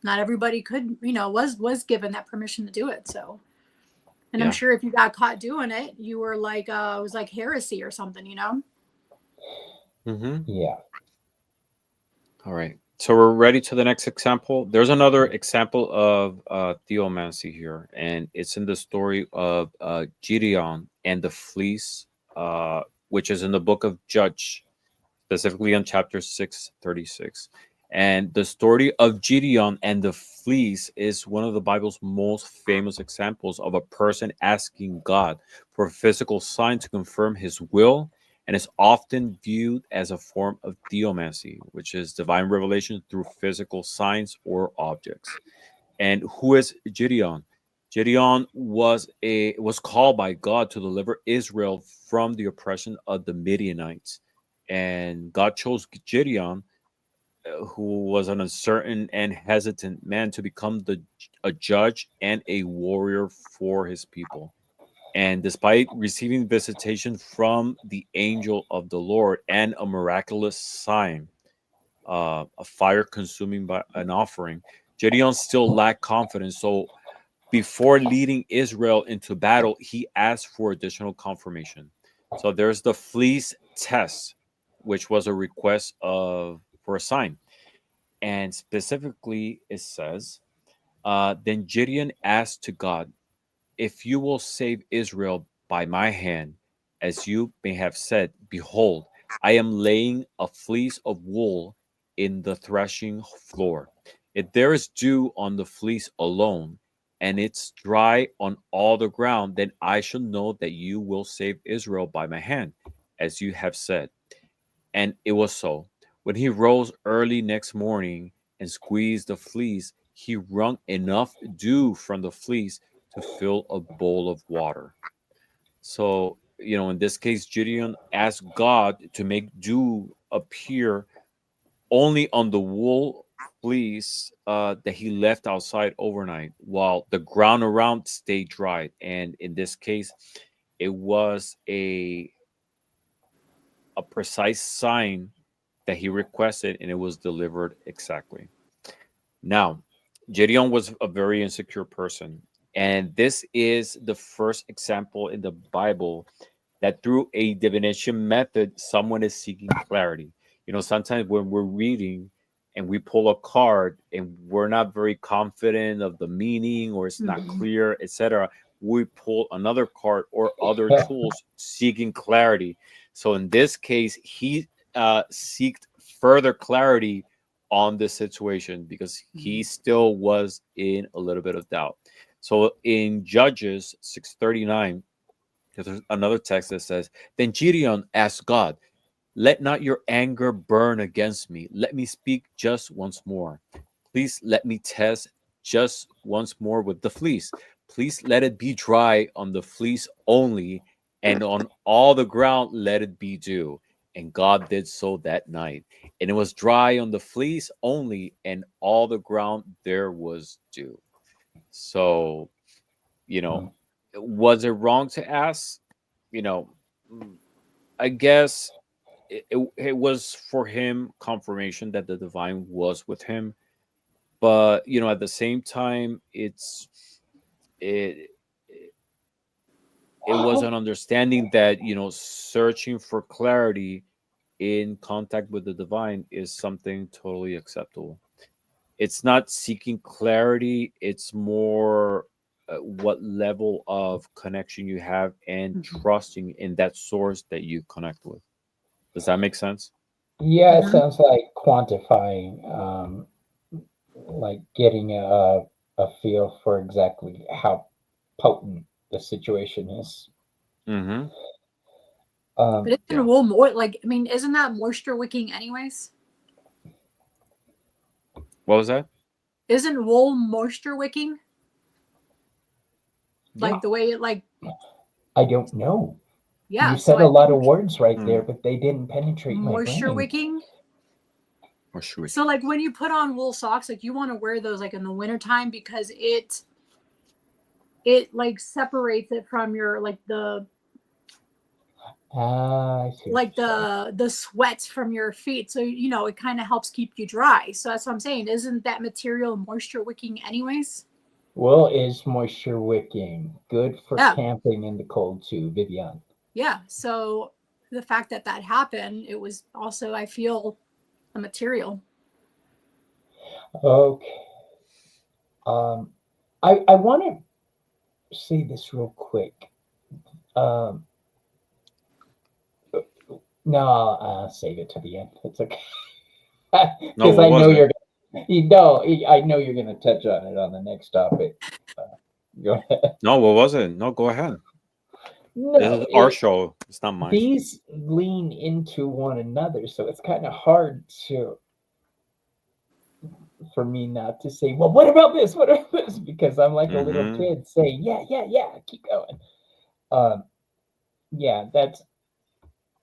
Not everybody could, you know, was given that permission to do it. So, and I'm sure if you got caught doing it, you were like, it was like heresy or something, you know? Yeah. All right. So we're ready to the next example. There's another example of theomancy here, and it's in the story of Gideon and the fleece, which is in the book of Judge, specifically on chapter 6:36. And the story of Gideon and the fleece is one of the Bible's most famous examples of a person asking God for a physical sign to confirm his will, and is often viewed as a form of theomancy, which is divine revelation through physical signs or objects. And who is Gideon? Gideon was called by God to deliver Israel from the oppression of the Midianites. And God chose Gideon, who was an uncertain and hesitant man, to become a judge and a warrior for his people. And despite receiving visitation from the angel of the Lord and a miraculous sign, a fire consuming by an offering, Gideon still lacked confidence. So before leading Israel into battle, he asked for additional confirmation. So there's the fleece test, which was a request for a sign. And specifically, it says, then Gideon asked to God, if you will save Israel by my hand, as you may have said, behold, I am laying a fleece of wool in the threshing floor. If there is dew on the fleece alone, and it's dry on all the ground, then I shall know that you will save Israel by my hand, as you have said. And it was so. When he rose early next morning and squeezed the fleece, he wrung enough dew from the fleece to fill a bowl of water. So, in this case, Gideon asked God to make dew appear only on the wool fleece that he left outside overnight, while the ground around stayed dry. And in this case, it was a precise sign that he requested, and it was delivered exactly. Now, Gideon was a very insecure person, and this is the first example in the Bible that through a divination method, someone is seeking clarity. Sometimes when we're reading and we pull a card and we're not very confident of the meaning, or it's not clear, etc., we pull another card or other tools seeking clarity. So in this case, he seeked further clarity on this situation because he still was in a little bit of doubt. So in Judges 6:39, there's another text that says, then Gideon asked God, let not your anger burn against me. Let me speak just once more. Please let me test just once more with the fleece. Please let it be dry on the fleece only, and on all the ground let it be dew. And God did so that night. And it was dry on the fleece only, and all the ground there was dew. So, was it wrong to ask? I guess it was for him confirmation that the divine was with him. But, at the same time, it was an understanding that, searching for clarity in contact with the divine is something totally acceptable. it's not seeking clarity. It's more what level of connection you have and trusting in that source that you connect with. Does that make sense? Yeah, it sounds like quantifying, like getting a feel for exactly how potent the situation is. Mm-hmm. But isn't wool more like? I mean, isn't that moisture wicking anyways? What was that? Isn't wool moisture wicking? Like Yeah. the way it like. I don't know. Yeah. You So said a I lot of think words right there, but they didn't penetrate my moisture brain. wicking. Moisture wicking. So like when you put on wool socks, like you want to wear those like in the wintertime because it like separates it from your like the I see what like you're saying. the sweat from your feet. So you know it kind of helps keep you dry. So that's what I'm saying. Isn't that material moisture wicking anyways? Wool is moisture wicking. Good for Yeah. camping in the cold too, Vivian. Yeah. So the fact that that happened, it was also I feel a material. Okay. I want to say this real quick. Um, no, I'll save it to the end. It's okay. No, Because what I was know it? I know you're going to touch on it on the next topic. Go ahead. No, what was it? No, go ahead. This No, is our show. It's not mine. these lean into one another, so it's kind of hard for me not to say, well, what about this? What about this? Because I'm like a little Mm-hmm. kid saying, yeah, keep going. Um, yeah,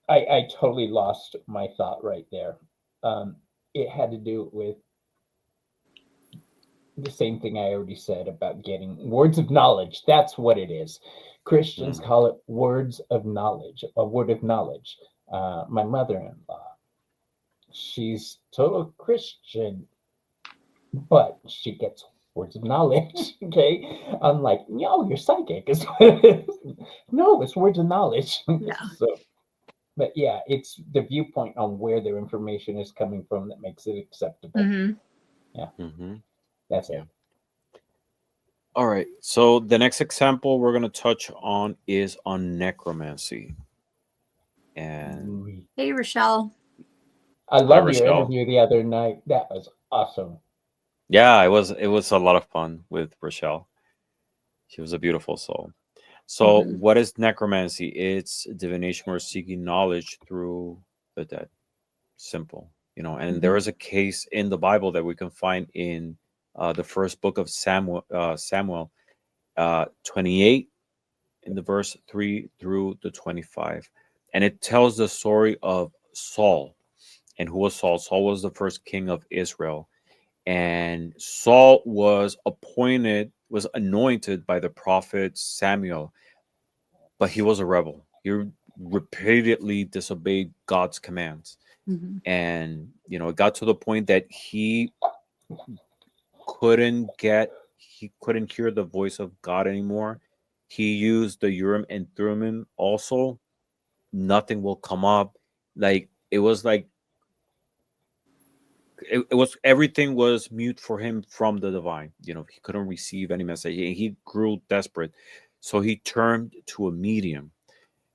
I totally lost my thought right there. It had to do with the same thing I already said about getting words of knowledge. That's what it is. Christians call it words of knowledge, a word of knowledge. My mother-in-law, she's total Christian, but she gets words of knowledge. Okay, I'm like, no, you're psychic. Is what it is. No, it's words of knowledge. Yeah. So, but yeah, it's the viewpoint on where their information is coming from that makes it acceptable. Mm-hmm. Yeah, Mm-hmm. that's Yeah. it. All right. So the next example we're going to touch on is on necromancy. And Hey, Rochelle. I hi, loved your Rochelle. interview the other night. That was awesome. Yeah, it was a lot of fun with Rochelle. She was a beautiful soul. So, Mm-hmm. what is necromancy? It's divination or seeking knowledge through the dead. Simple, And there is a case in the Bible that we can find in the first book of Samuel 28, in the verse 3 through the 25, and it tells the story of Saul. And who was Saul? Saul was the first king of Israel, and Saul was anointed by the prophet Samuel, but he was a rebel. He repeatedly disobeyed God's commands. Mm-hmm. And, it got to the point that he couldn't hear the voice of God anymore. He used the Urim and Thummim also. Nothing will come up. Like, it was like, it was everything was mute for him from the divine. He couldn't receive any message. He grew desperate, so he turned to a medium.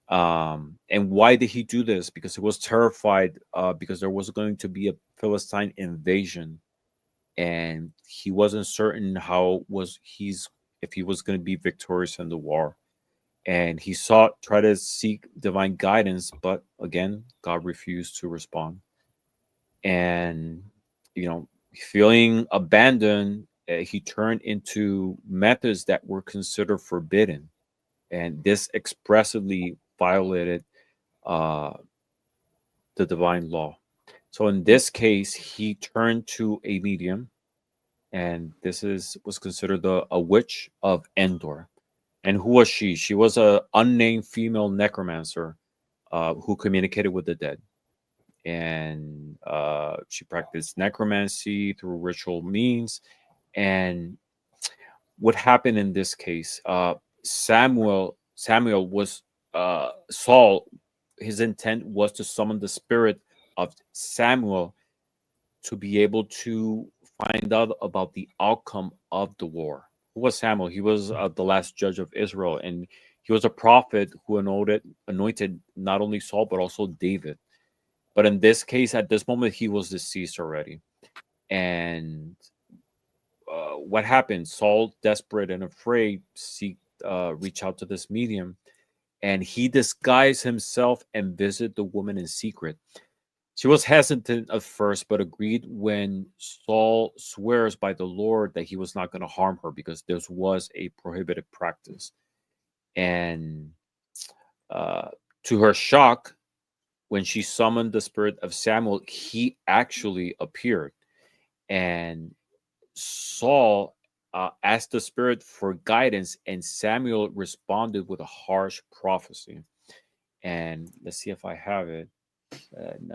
And why did he do this? Because he was terrified, because there was going to be a Philistine invasion, and he wasn't certain if he was going to be victorious in the war. And he tried to seek divine guidance, but again, God refused to respond. And feeling abandoned, he turned into methods that were considered forbidden, and this expressively violated uh, the divine law. So in this case, he turned to a medium, and was considered a witch of Endor. And who was she? She was a unnamed female necromancer who communicated with the dead. And she practiced necromancy through ritual means. And what happened in this case? Samuel was Saul. His intent was to summon the spirit of Samuel to be able to find out about the outcome of the war. Who was Samuel? He was the last judge of Israel, and he was a prophet who anointed not only Saul but also David. But in this case, at this moment, he was deceased already. And what happened? Saul, desperate and afraid, reach out to this medium, and he disguised himself and visited the woman in secret. She was hesitant at first, but agreed when Saul swears by the Lord that he was not going to harm her because this was a prohibited practice. And to her shock, when she summoned the spirit of Samuel, he actually appeared. And Saul asked the spirit for guidance, and Samuel responded with a harsh prophecy. And let's see if I have it. And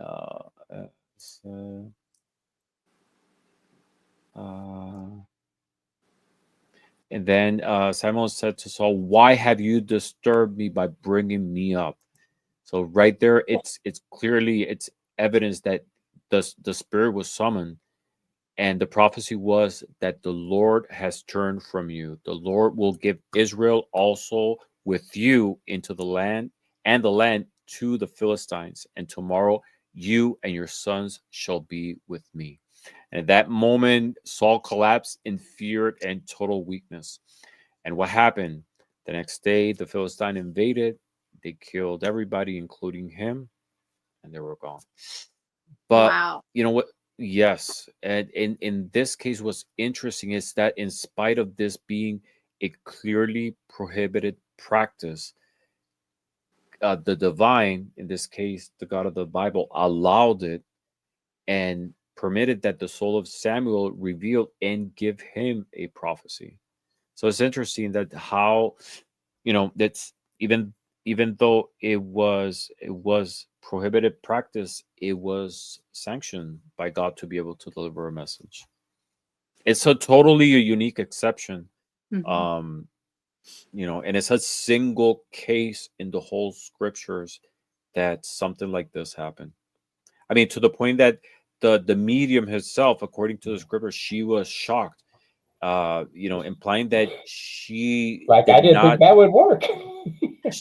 then Samuel said to Saul, "Why have you disturbed me by bringing me up?" So right there, it's evidence that the spirit was summoned, and the prophecy was that the Lord has turned from you. The Lord will give Israel also with you into the land to the Philistines, and tomorrow you and your sons shall be with me. And at that moment, Saul collapsed in fear and total weakness. And what happened? The next day, the Philistines invaded. They killed everybody, including him, and they were gone. But wow. You know what? Yes. And in this case, what's interesting is that in spite of this being a clearly prohibited practice, the divine, in this case, the God of the Bible, allowed it and permitted that the soul of Samuel revealed and give him a prophecy. So it's interesting that how, that's even though it was prohibited practice, it was sanctioned by God to be able to deliver a message. It's a totally a unique exception. Mm-hmm. And it's a single case in the whole scriptures that something like this happened. I mean, to the point that the medium herself, according to the scripture, she was shocked, implying that she Like, I did didn't think not. that would work.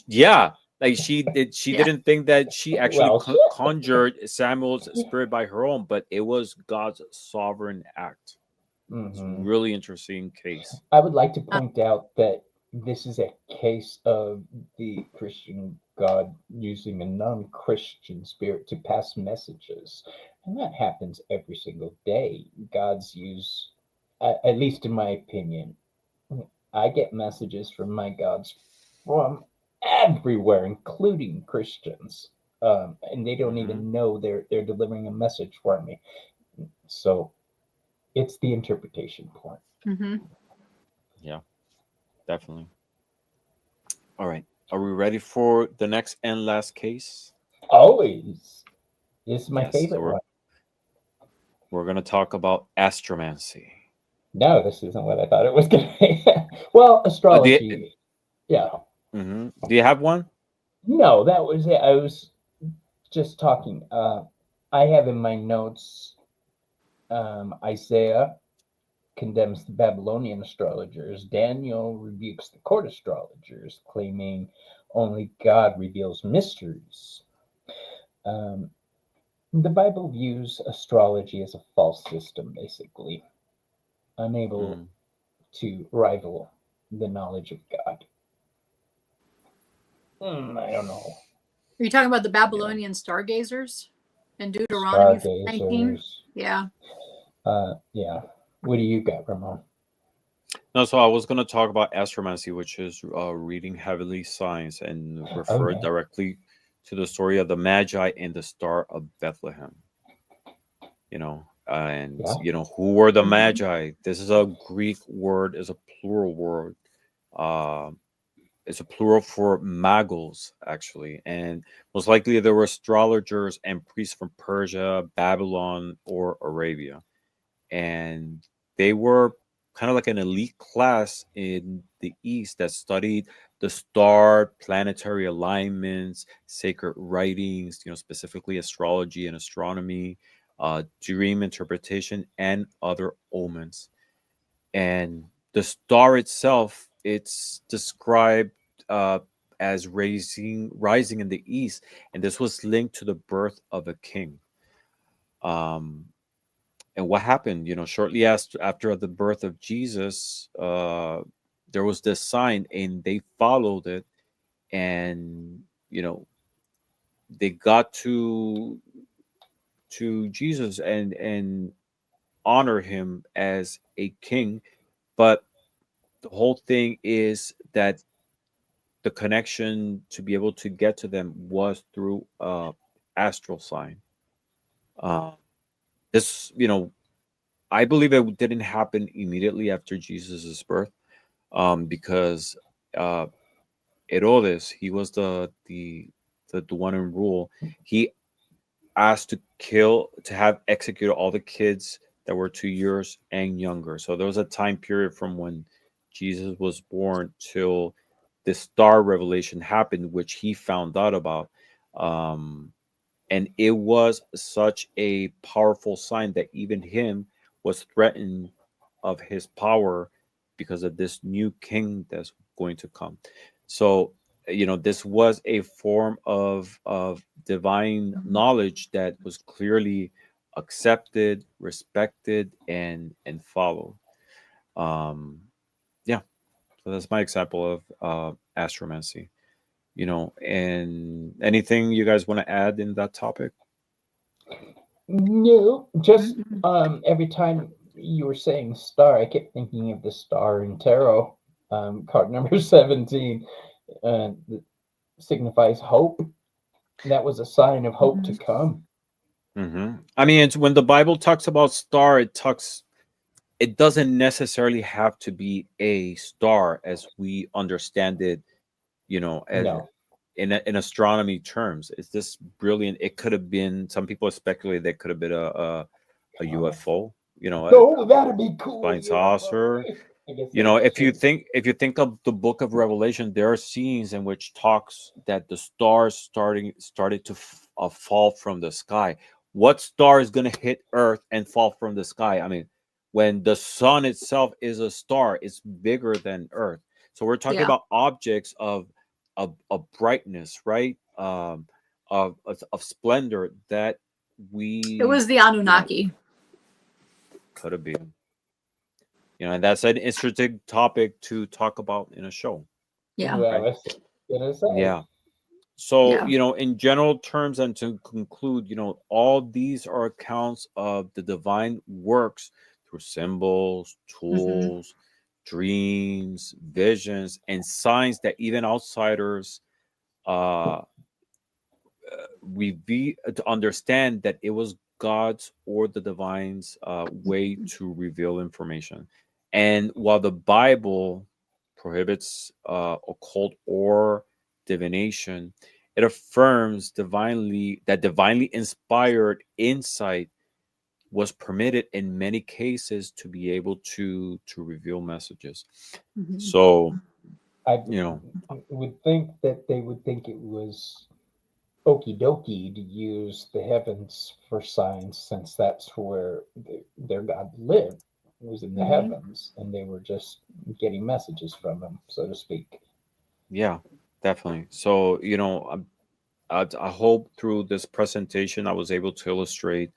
Yeah, like she Yeah. didn't think that she actually Well, shit. conjured Samuel's spirit by her own, but it was God's sovereign act. It's a Mhm. really interesting case. I would like to point out that this is a case of the Christian God using a non-Christian spirit to pass messages. And that happens every single day. God's use, at least in my opinion, I get messages from my gods from everywhere, including Christians. And they don't Hmm. even know they're delivering a message for me. So it's the interpretation point. Mm-hmm. Yeah, definitely. All right. Are we ready for the next and last case? Always. This is my Yes. So favorite one. we're going to talk about astromancy. No, this isn't what I thought it was going to be. Well, astrology. Yeah. Do you have one? No, that was it. I was just talking. I have in my notes Isaiah condemns the Babylonian astrologers. Daniel rebukes the court astrologers, claiming only God reveals mysteries. Um, the Bible views astrology as a false system, basically, unable to rival the knowledge of God. I don't know. Are you talking about the Babylonian stargazers in Deuteronomy 19? Stargazers. Yeah. Yeah. What do you got, Ramon? No, so I was going to talk about astromancy, which is reading heavenly signs and refer directly to the story of the Magi and the Star of Bethlehem. Who were the Magi? This is a Greek word, is a plural word. It's a plural for magos, actually. And most likely there were astrologers and priests from Persia, Babylon, or Arabia. And they were kind of like an elite class in the East that studied the star, planetary alignments, sacred writings, specifically astrology and astronomy. dream interpretation, and other omens. And the star itself, it's described uh, as rising in the east, and this was linked to the birth of a king. Um, and what happened? Shortly after the birth of Jesus, there was this sign, and they followed it, and they got to Jesus and honor him as a king. But the whole thing is that the connection to be able to get to them was through astral sign. Uh, this, I believe it didn't happen immediately after Jesus's birth, because uh, Herodes, he was the one in rule. He asked to have executed all the kids that were 2 years and younger. So there was a time period from when Jesus was born till the star revelation happened, which he found out about. Um, and it was such a powerful sign that even him was threatened of his power because of this new king that's going to come. So this was a form of divine knowledge that was clearly accepted, respected, and followed. um yeah, so that's my example of astromancy. And anything you guys want to add in that topic? No, just every time you were saying star, I kept thinking of the star in tarot, card number 17, that signifies hope. That was a sign of hope to come. I mean, it's when the Bible talks about star, it doesn't necessarily have to be a star as we understand it, as No. in astronomy terms. It's this brilliant. It could have been, some people speculate that could have been a UFO, Oh, that'd be cool. flying saucer. I guess If you think of the book of Revelation, there are scenes in which talks that the stars started to fall from the sky. What star is going to hit Earth and fall from the sky? I mean, when the sun itself is a star, it's bigger than Earth. So we're talking about objects of brightness, right? Of splendor that It was the Anunnaki. Could have been. And that's an interesting topic to talk about in a show. Yeah. Right? Yeah. So, in general terms, and to conclude, all these are accounts of the divine works through symbols, tools, dreams, visions, and signs that even outsiders we to understand that it was God's or the divine's way to reveal information. And while the Bible prohibits occult or divination, it affirms divinely inspired insight was permitted in many cases to be able to reveal messages. So, I would think that they would think it was okie dokie to use the heavens for signs, since that's where their God lived, was in the heavens, and they were just getting messages from him, so to speak. Yeah, definitely. So, I hope through this presentation I was able to illustrate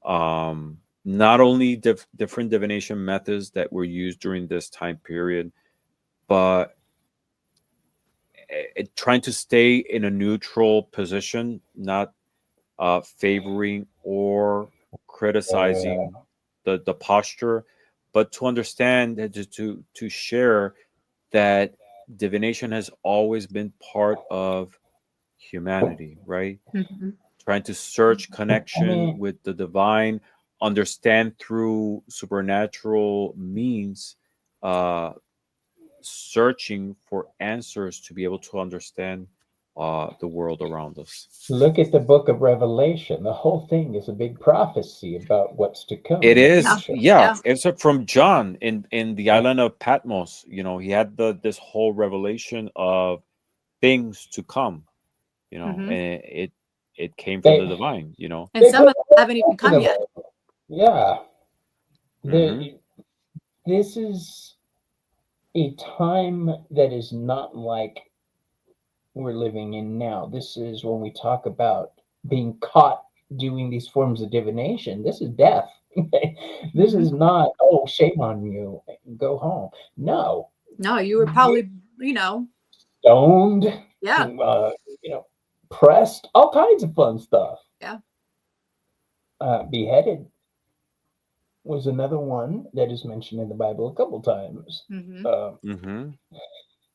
not only different divination methods that were used during this time period, but trying to stay in a neutral position, not favoring or criticizing the posture, but to understand and to share that divination has always been part of humanity, right? Trying to search connection with the divine, understand through supernatural means, searching for answers to be able to understand the world around us. Look at the book of Revelation. The whole thing is a big prophecy about what's to come. It is, yeah. It's from John in the island of Patmos. He had this whole revelation of things to come. And it came from the divine, you know. And some of them haven't even come yet. Yeah. This is a time that is not like we're living in now. This is when we talk about being caught doing these forms of divination. This is death. This is not, oh, shame on you, go home. No, you were probably, stoned, yeah, pressed, all kinds of fun stuff. Yeah. Beheaded was another one that is mentioned in the Bible a couple times.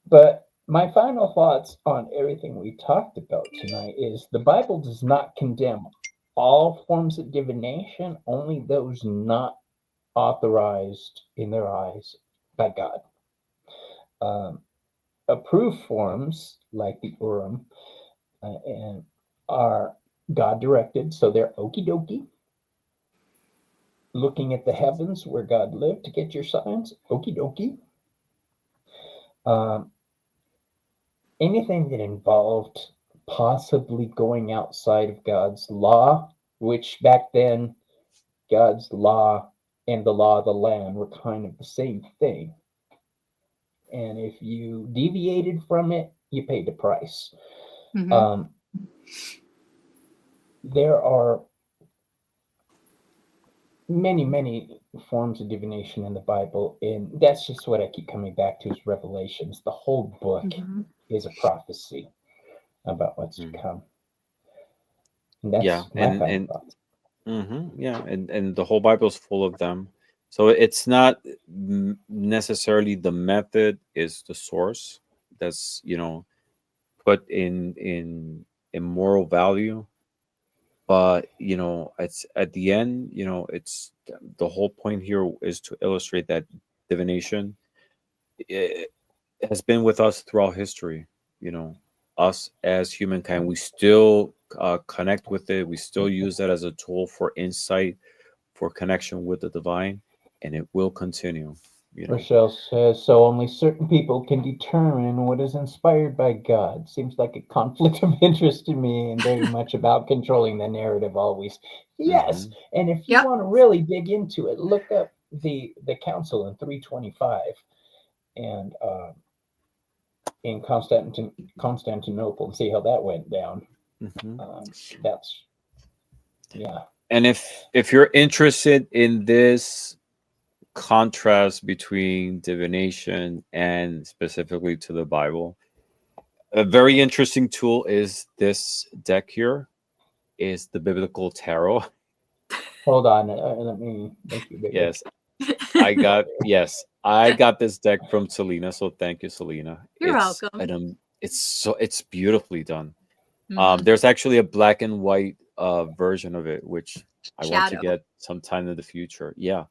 But my final thoughts on everything we talked about tonight is the Bible does not condemn all forms of divination, only those not authorized in their eyes by God. Approved forms like the Urim and are God directed, so they're okie dokie. Looking at the heavens where God lived to get your signs, okie dokie. Anything that involved possibly going outside of God's law, which back then God's law and the law of the land were kind of the same thing. And if you deviated from it, you paid the price. There are many, many forms of divination in the Bible, and that's just what I keep coming back to is Revelations. The whole book is a prophecy about what's to come. And that's my final thoughts. And the whole Bible is full of them. So it's not necessarily the method is the source that's put in moral value, but it's at the end, it's the whole point here is to illustrate that divination has been with us throughout history. Us as humankind, we still connect with it. We still use that as a tool for insight, for connection with the divine, and it will continue. Rochelle says, so only certain people can determine what is inspired by God. Seems like a conflict of interest to me and very much about controlling the narrative always. Yes. And if you want to really dig into it, look up the council in 325 and in Constantinople and see how that went down. That's, yeah. And if you're interested in this contrast between divination and specifically to the Bible, a very interesting tool is this deck here, is the Biblical Tarot. Hold on, let me make you bigger. Yes, I got this deck from Celina, so thank you, Celina. You're welcome. It's beautifully done. There's actually a black and white version of it, which I want to get sometime in the future. Yeah.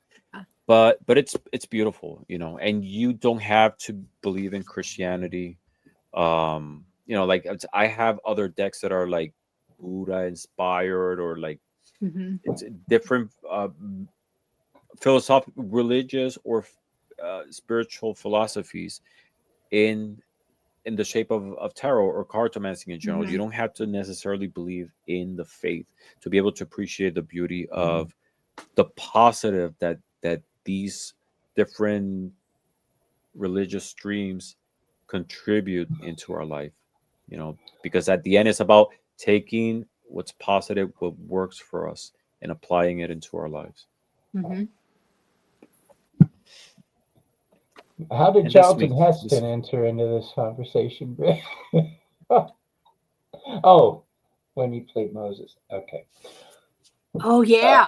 But it's beautiful, and you don't have to believe in Christianity. Like I have other decks that are like Buddha inspired or like it's different philosophical, religious, or spiritual philosophies in the shape of tarot or cartomancy in general. You don't have to necessarily believe in the faith to be able to appreciate the beauty of the positive that these different religious streams contribute into our life, because at the end it's about taking what's positive, what works for us, and applying it into our lives. How did Charlton Heston enter into this conversation? Oh, when he played Moses. Okay. Oh yeah.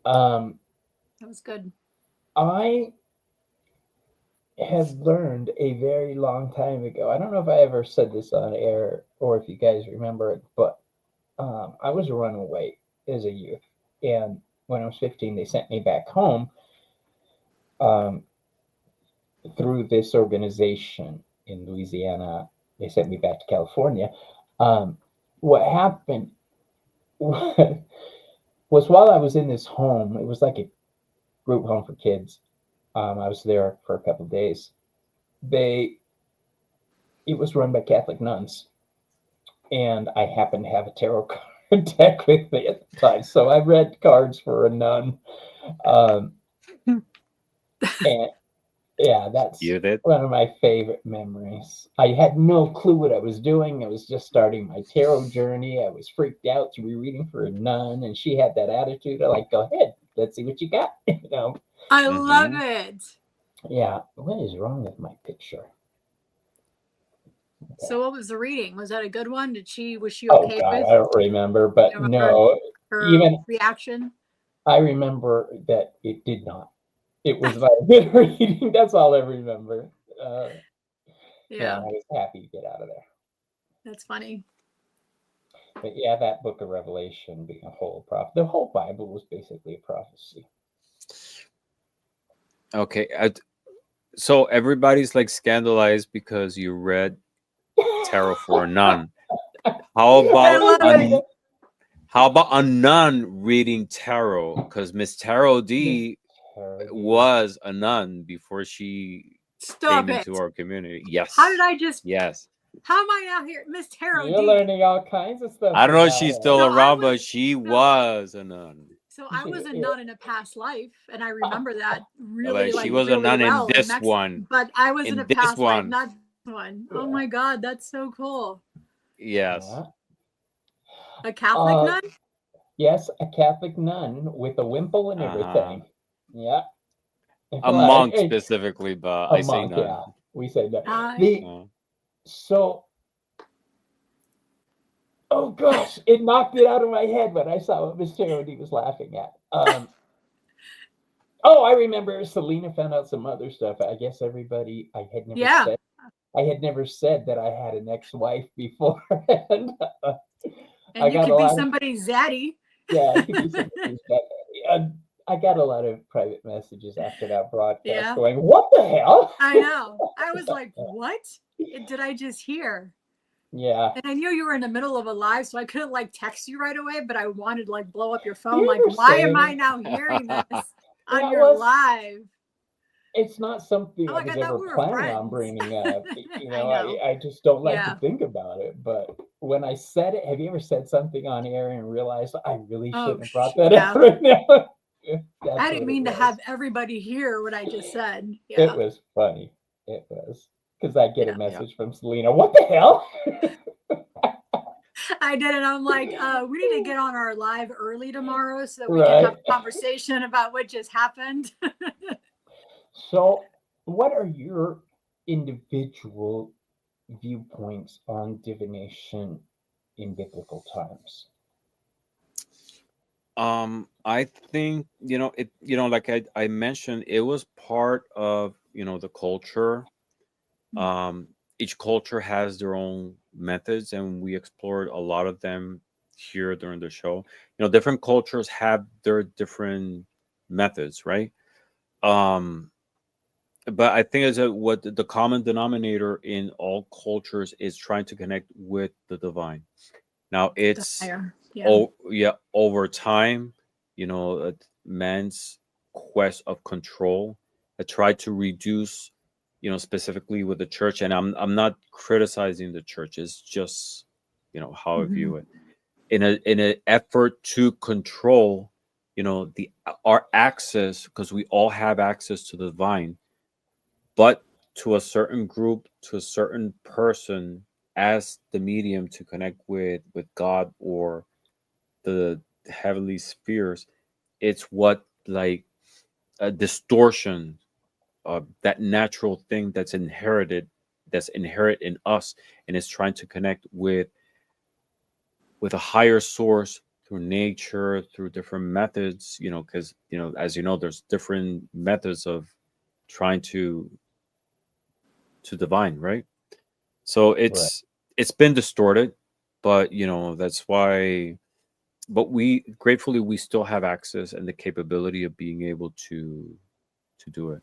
That was good. I have learned a very long time ago. I don't know if I ever said this on air or if you guys remember it, but I was a runaway as a youth. And when I was 15, they sent me back home through this organization in Louisiana. They sent me back to California. What happened was while I was in this home, it was like a group home for kids. I was there for a couple of days. It was run by Catholic nuns, and I happened to have a tarot card deck with me at the time, so I read cards for a nun. And yeah, that's You did? one of my favorite memories. I had no clue what I was doing. I was just starting my tarot journey. I was freaked out to be reading for a nun, and she had that attitude of like, "Go ahead, let's see what you got." I love it. Yeah. What is wrong with my picture? Okay. So what was the reading? Was that a good one? Was she Oh okay God, with I don't remember, but no. her Even reaction? I remember that it did not. It was not a good reading. That's all I remember. Yeah, I was happy to get out of there. That's funny. But yeah, that book of Revelation being a whole prophet, the whole Bible was basically a prophecy. Okay. So everybody's like scandalized because you read tarot for a nun. How about a nun reading tarot? Because Miss Tarot D was a nun before she came into our community. Yes. How did I just? Yes. How am I out here, Miss Tarot D? You're learning all kinds of stuff. I don't know if she's still around, but she was a nun. So I was a nun in a past life, and I remember that really, she was a nun well in this one. But I was in a past life, not this one. Yeah. Oh my God, that's so cool. Yes. Yeah. A Catholic nun? Yes, a Catholic nun with a wimple and everything. Yeah. A monk specifically, but I say nun. Yeah, we say nun. So, oh gosh, it knocked it out of my head when I saw what Miss Tarot D was laughing at. Oh, I remember Celina found out some other stuff. I guess everybody, I had never said that I had an ex-wife before. And you could be somebody's zaddy. Yeah, I could be somebody's zaddy. I got a lot of private messages after that broadcast going, "What the hell?" I know. I was like, "What did I just hear?" Yeah. And I knew you were in the middle of a live, so I couldn't like text you right away, but I wanted to like blow up your phone. Like, why am I now hearing this on your live? It's not something I was ever planning on bringing up. I just don't like to think about it. But when I said it, have you ever said something on air and realized I really shouldn't have brought that up right now? I didn't mean to have everybody hear what I just said. Yeah. It was funny. It was. Because I get a message from Celina. What the hell? I did it. I'm like, we need to get on our live early tomorrow so that we can have a conversation about what just happened. So, what are your individual viewpoints on divination in biblical times? I think like I mentioned, it was part of the culture. Each culture has their own methods, and we explored a lot of them here during the show. Different cultures have their different methods, right? But I think what the common denominator in all cultures is trying to connect with the divine. Now it's over time, man's quest of control tried to reduce, specifically with the church. And I'm not criticizing the church. It's just, how I view it. In an effort to control, our access, because we all have access to the divine, but to a certain group, to a certain person as the medium to connect with God or the heavenly spheres. It's what like a distortion of that natural thing that's inherent in us, and is trying to connect with a higher source through nature, through different methods, because as there's different methods of trying to divine, right? So it's been distorted, but that's why. But we still have access and the capability of being able to do it.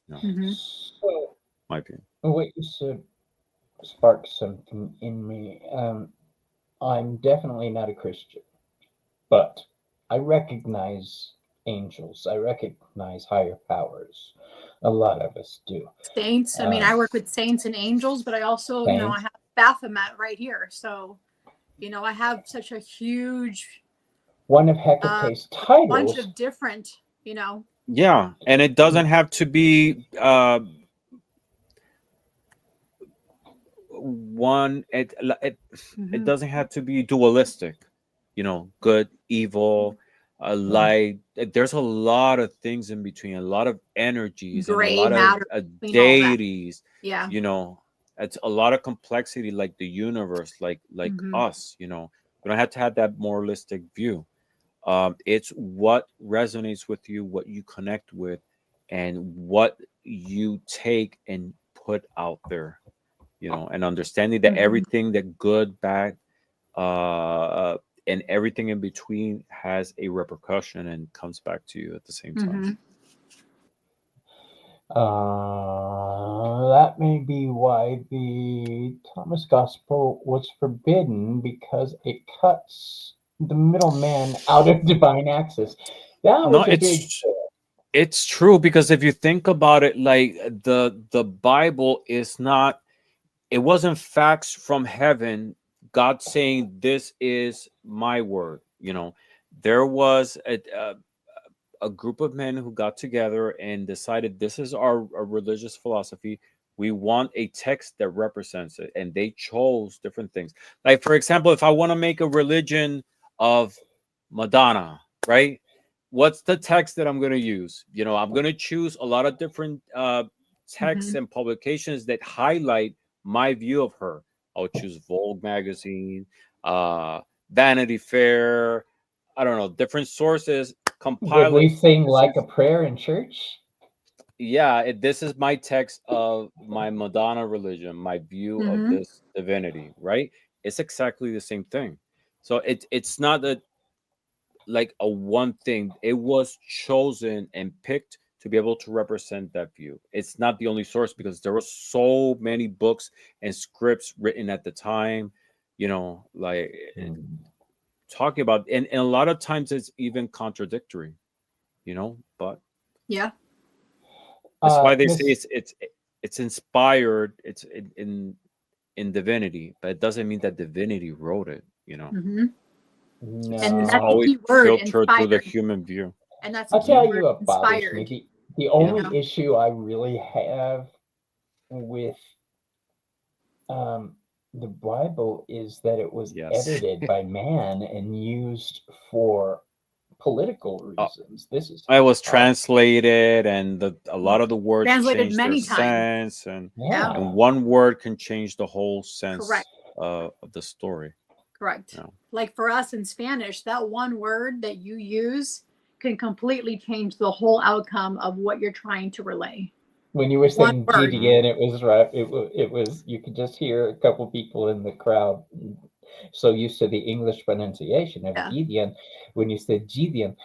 So, my opinion. What you said sparked something in me. I'm definitely not a Christian, but I recognize angels. I recognize higher powers. A lot of us do. Saints. I mean, I work with saints and angels, but I also, I have Baphomet right here. So You know, I have such a huge one of Hecate's bunch titles. of different, you know. Yeah, and it doesn't have to be one. It doesn't have to be dualistic. You know, good, evil, light. There's a lot of things in between, a lot of energies, and a Gray lot of matter, between all that. deities. Yeah. You know, it's a lot of complexity, like the universe, like us. You know, we don't have to have that moralistic view. It's what resonates with you, what you connect with, and what you take and put out there. You know, and understanding that everything that good, bad, and everything in between has a repercussion and comes back to you at the same time. That may be why the Thomas Gospel was forbidden, because it cuts the middleman out of divine access. That No, was a big. it's true, because if you think about it, like the Bible is not. It wasn't facts from heaven. God saying, "This is my word." You know, there was a group of men who got together and decided, this is our religious philosophy. We want a text that represents it, and they chose different things. Like, for example, if I want to make a religion of Madonna, right? What's the text that I'm going to use? You know, I'm going to choose a lot of different texts and publications that highlight my view of her. I'll choose Vogue magazine, Vanity Fair, I don't know, different sources, compile Did we it. sing like a prayer in church? Yeah, this is my text of my Madonna religion, my view of this divinity, right? It's exactly the same thing. So it's not like a one thing. It was chosen and picked to be able to represent that view. It's not the only source, because there were so many books and scripts written at the time, you know, like talking about, and a lot of times it's even contradictory, you know, but yeah, that's why they say it's inspired, it's in divinity, but it doesn't mean that divinity wrote it, you know. No. And It's that's the always key word, filtered through the inspired. human view. And that's I'll tell you what bothers inspired. me. The only issue I really have with the Bible is that it was edited by man and used for political reasons. This is it was translated, and a lot of the words translated changed their many times. sense, and Yeah. and one word can change the whole sense Correct. of the story. Correct. Yeah. Like for us in Spanish, that one word that you use can completely change the whole outcome of what you're trying to relay. When you were saying Gideon, it was right. It was. You could just hear a couple people in the crowd so used to the English pronunciation of Gideon. When you said Gideon,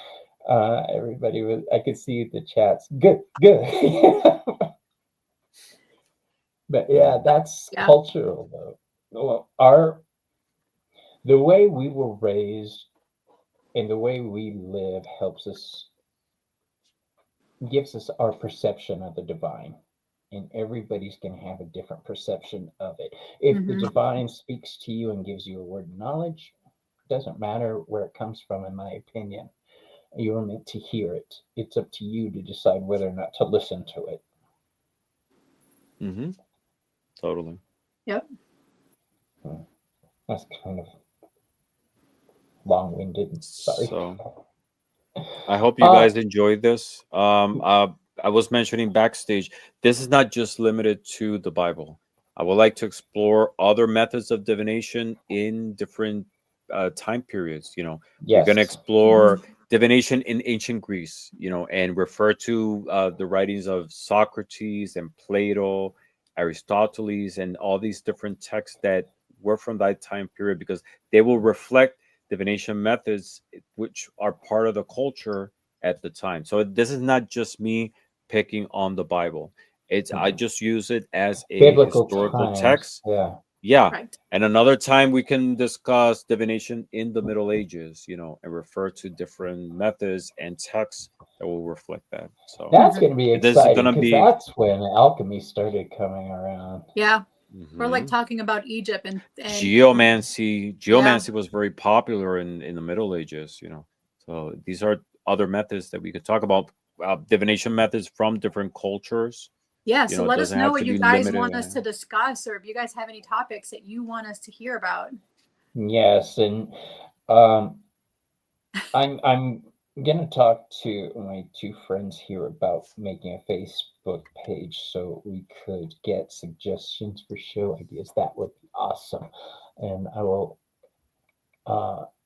everybody was. I could see the chats. Good. But yeah, that's cultural though. Well, the way we were raised and the way we live gives us our perception of the divine, and everybody's going to have a different perception of it. If the divine speaks to you and gives you a word of knowledge, it doesn't matter where it comes from, in my opinion. You're meant to hear it. It's up to you to decide whether or not to listen to it. Totally. Yep. That's kind of long-winded. Sorry. So I hope you guys enjoyed this. I was mentioning backstage, this is not just limited to the Bible. I would like to explore other methods of divination in different time periods. You know, we're going to explore divination in ancient Greece, you know, and refer to the writings of Socrates and Plato, Aristoteles, and all these different texts that were from that time period, because they will reflect divination methods which are part of the culture at the time. So this is not just me picking on the Bible. It's I just use it as a biblical historical times. text. Yeah. Right. And another time we can discuss divination in the Middle Ages, you know, and refer to different methods and texts that will reflect that. So that's going to be exciting, because be... that's when alchemy started coming around. Yeah. We're like talking about Egypt and geomancy. Geomancy was very popular in the Middle Ages, you know. So these are other methods that we could talk about, divination methods from different cultures. Yeah, You so know, it let us doesn't know have what to you be guys limited. want us to discuss, or if you guys have any topics that you want us to hear about. Yes, and um, I'm gonna talk to my two friends here about making a Facebook page so we could get suggestions for show ideas. That would be awesome, and I will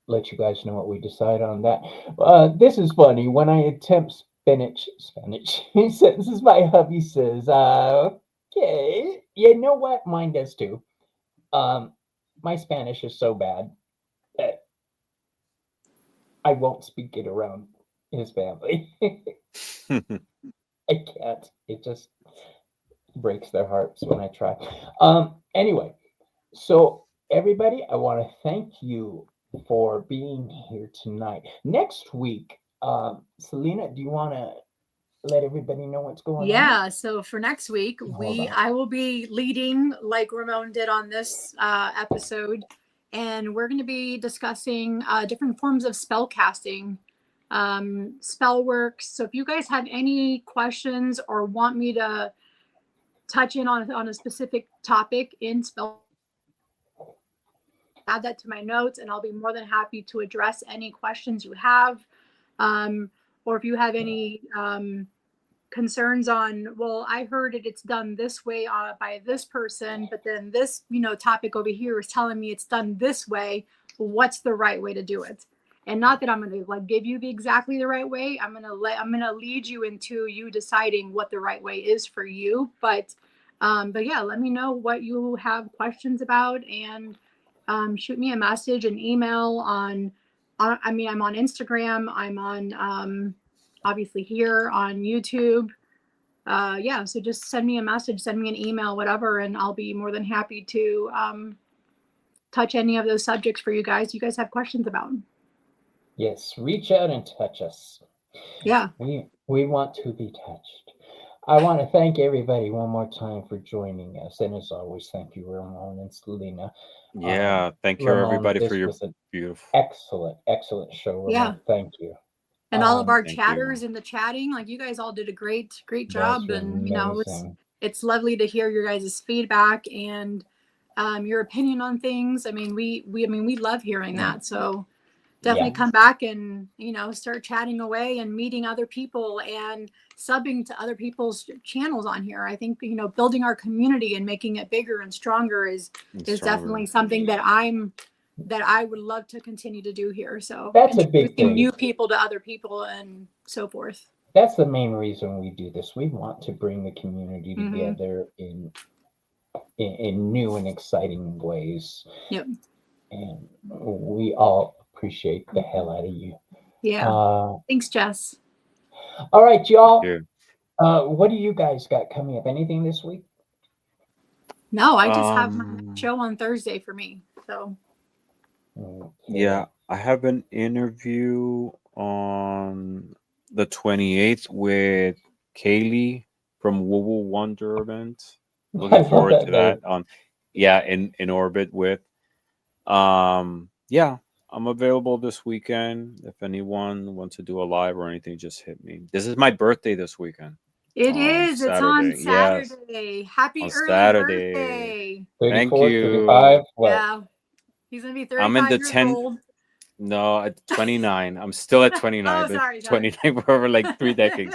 let you guys know what we decide on that. This is funny. When I attempt Spanish sentences, my hubby says, "Okay, you know what? Mine does too. Um, my Spanish is so bad that I won't speak it around his family. I can't. It just breaks their hearts when I try. Anyway, so everybody, I want to thank you for being here tonight. Next week, Celina, do you want to let everybody know what's going on? Yeah, so for next week, Hold on. I will be leading like Ramon did on this episode, and we're going to be discussing different forms of spell casting, spell work. So if you guys have any questions or want me to touch in on a specific topic in spell, add that to my notes, and I'll be more than happy to address any questions you have, or if you have any concerns on, well, I heard it's done this way by this person, but then this topic over here is telling me it's done this way. What's the right way to do it? And not that I'm going to like give you exactly the right way. I'm going to lead you into you deciding what the right way is for you. But yeah, let me know what you have questions about, and shoot me a message, an email on. I mean, I'm on Instagram. I'm on obviously here on YouTube. Yeah, so just send me a message, send me an email, whatever, and I'll be more than happy to touch any of those subjects for you guys have questions about. Yes, reach out and touch us. Yeah. We want to be touched. I want to thank everybody one more time for joining us. And as always, thank you, Ramon and Celina. Yeah, thank you Ramon, everybody for this your was an beautiful. excellent show, Ramon. Yeah. Thank you. And all of our Thank chatters you. in the chatting, like you guys all did a great Yes, job. you're And amazing. it's lovely to hear your guys' feedback and your opinion on things. I mean, we love hearing that. So definitely Yeah. come back and start chatting away and meeting other people and subbing to other people's channels on here. I think building our community and making it bigger and stronger is definitely something that I would love to continue to do here. So That's a big thing. New people to other people and so forth. That's the main reason we do this. We want to bring the community together in new and exciting ways. Yep. And we all appreciate the hell out of you. Yeah. Thanks, Jess. All right, y'all. What do you guys got coming up? Anything this week? No, I just have my show on Thursday for me. So yeah, I have an interview on the 28th with Kaylee from Woo Woo Wonderment. Looking forward to that. In orbit with. Yeah, I'm available this weekend. If anyone wants to do a live or anything, just hit me. This is my birthday this weekend. It is. Saturday. It's on Saturday. Yes. Happy early birthday. 34, 35. What? Yeah. He's going to be 35 I'm in the years old. No, at 29. I'm still at 29. Oh, sorry. 29 for over like 3 decades.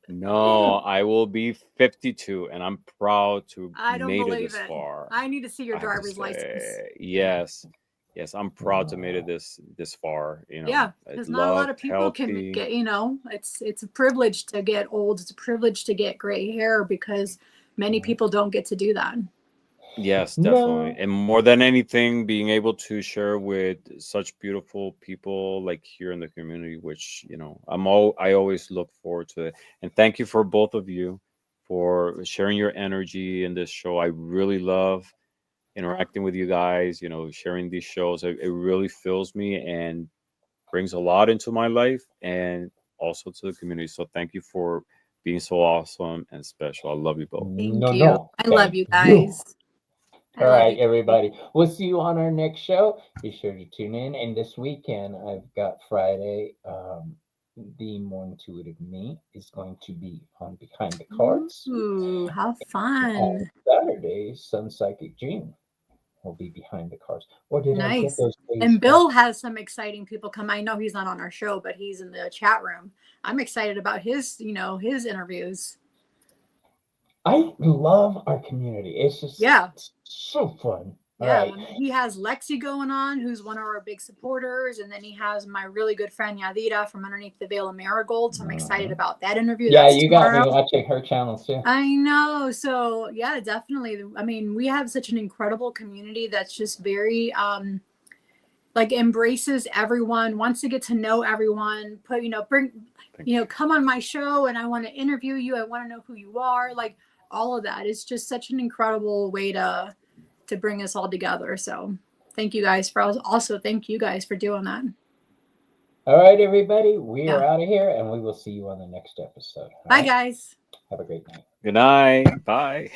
No, I will be 52, and I'm proud to made it this far. I need to see your driver's license. Yes, I'm proud to made it this far. Yeah, because not a lot of people can get. It's a privilege to get old. It's a privilege to get gray hair because many people don't get to do that. Yes, definitely. And more than anything, being able to share with such beautiful people like here in the community, which, I always look forward to it. And thank you for both of you for sharing your energy in this show. I really love interacting with you guys, sharing these shows. It really fills me and brings a lot into my life and also to the community. So thank you for being so awesome and special. I love you both. Thank you. I love you guys. All right, everybody. We'll see you on our next show. Be sure to tune in. And this weekend, I've got Friday. The more intuitive me is going to be on Behind the Cards. Ooh, how fun. On Saturday, Sun Psychic Jean will be Behind the Cards. Or did I get those days? And Bill has some exciting people come. I know he's not on our show, but he's in the chat room. I'm excited about his, his interviews. I love our community. It's just so fun. Yeah, right. He has Lexi going on, who's one of our big supporters, and then he has my really good friend Yadira from Underneath the Veil of Marigold. So I'm excited about that interview. Yeah, you got me watching her channel too. I know. So yeah, definitely. I mean, we have such an incredible community that's just very embraces everyone, wants to get to know everyone. Come on my show, and I want to interview you. I want to know who you are. Like all of that. It's just such an incredible way to bring us all together. So thank you guys for doing that. All right, everybody, we are out of here, and we will see you on the next episode. Bye, guys. Have a great night. Good night. Bye.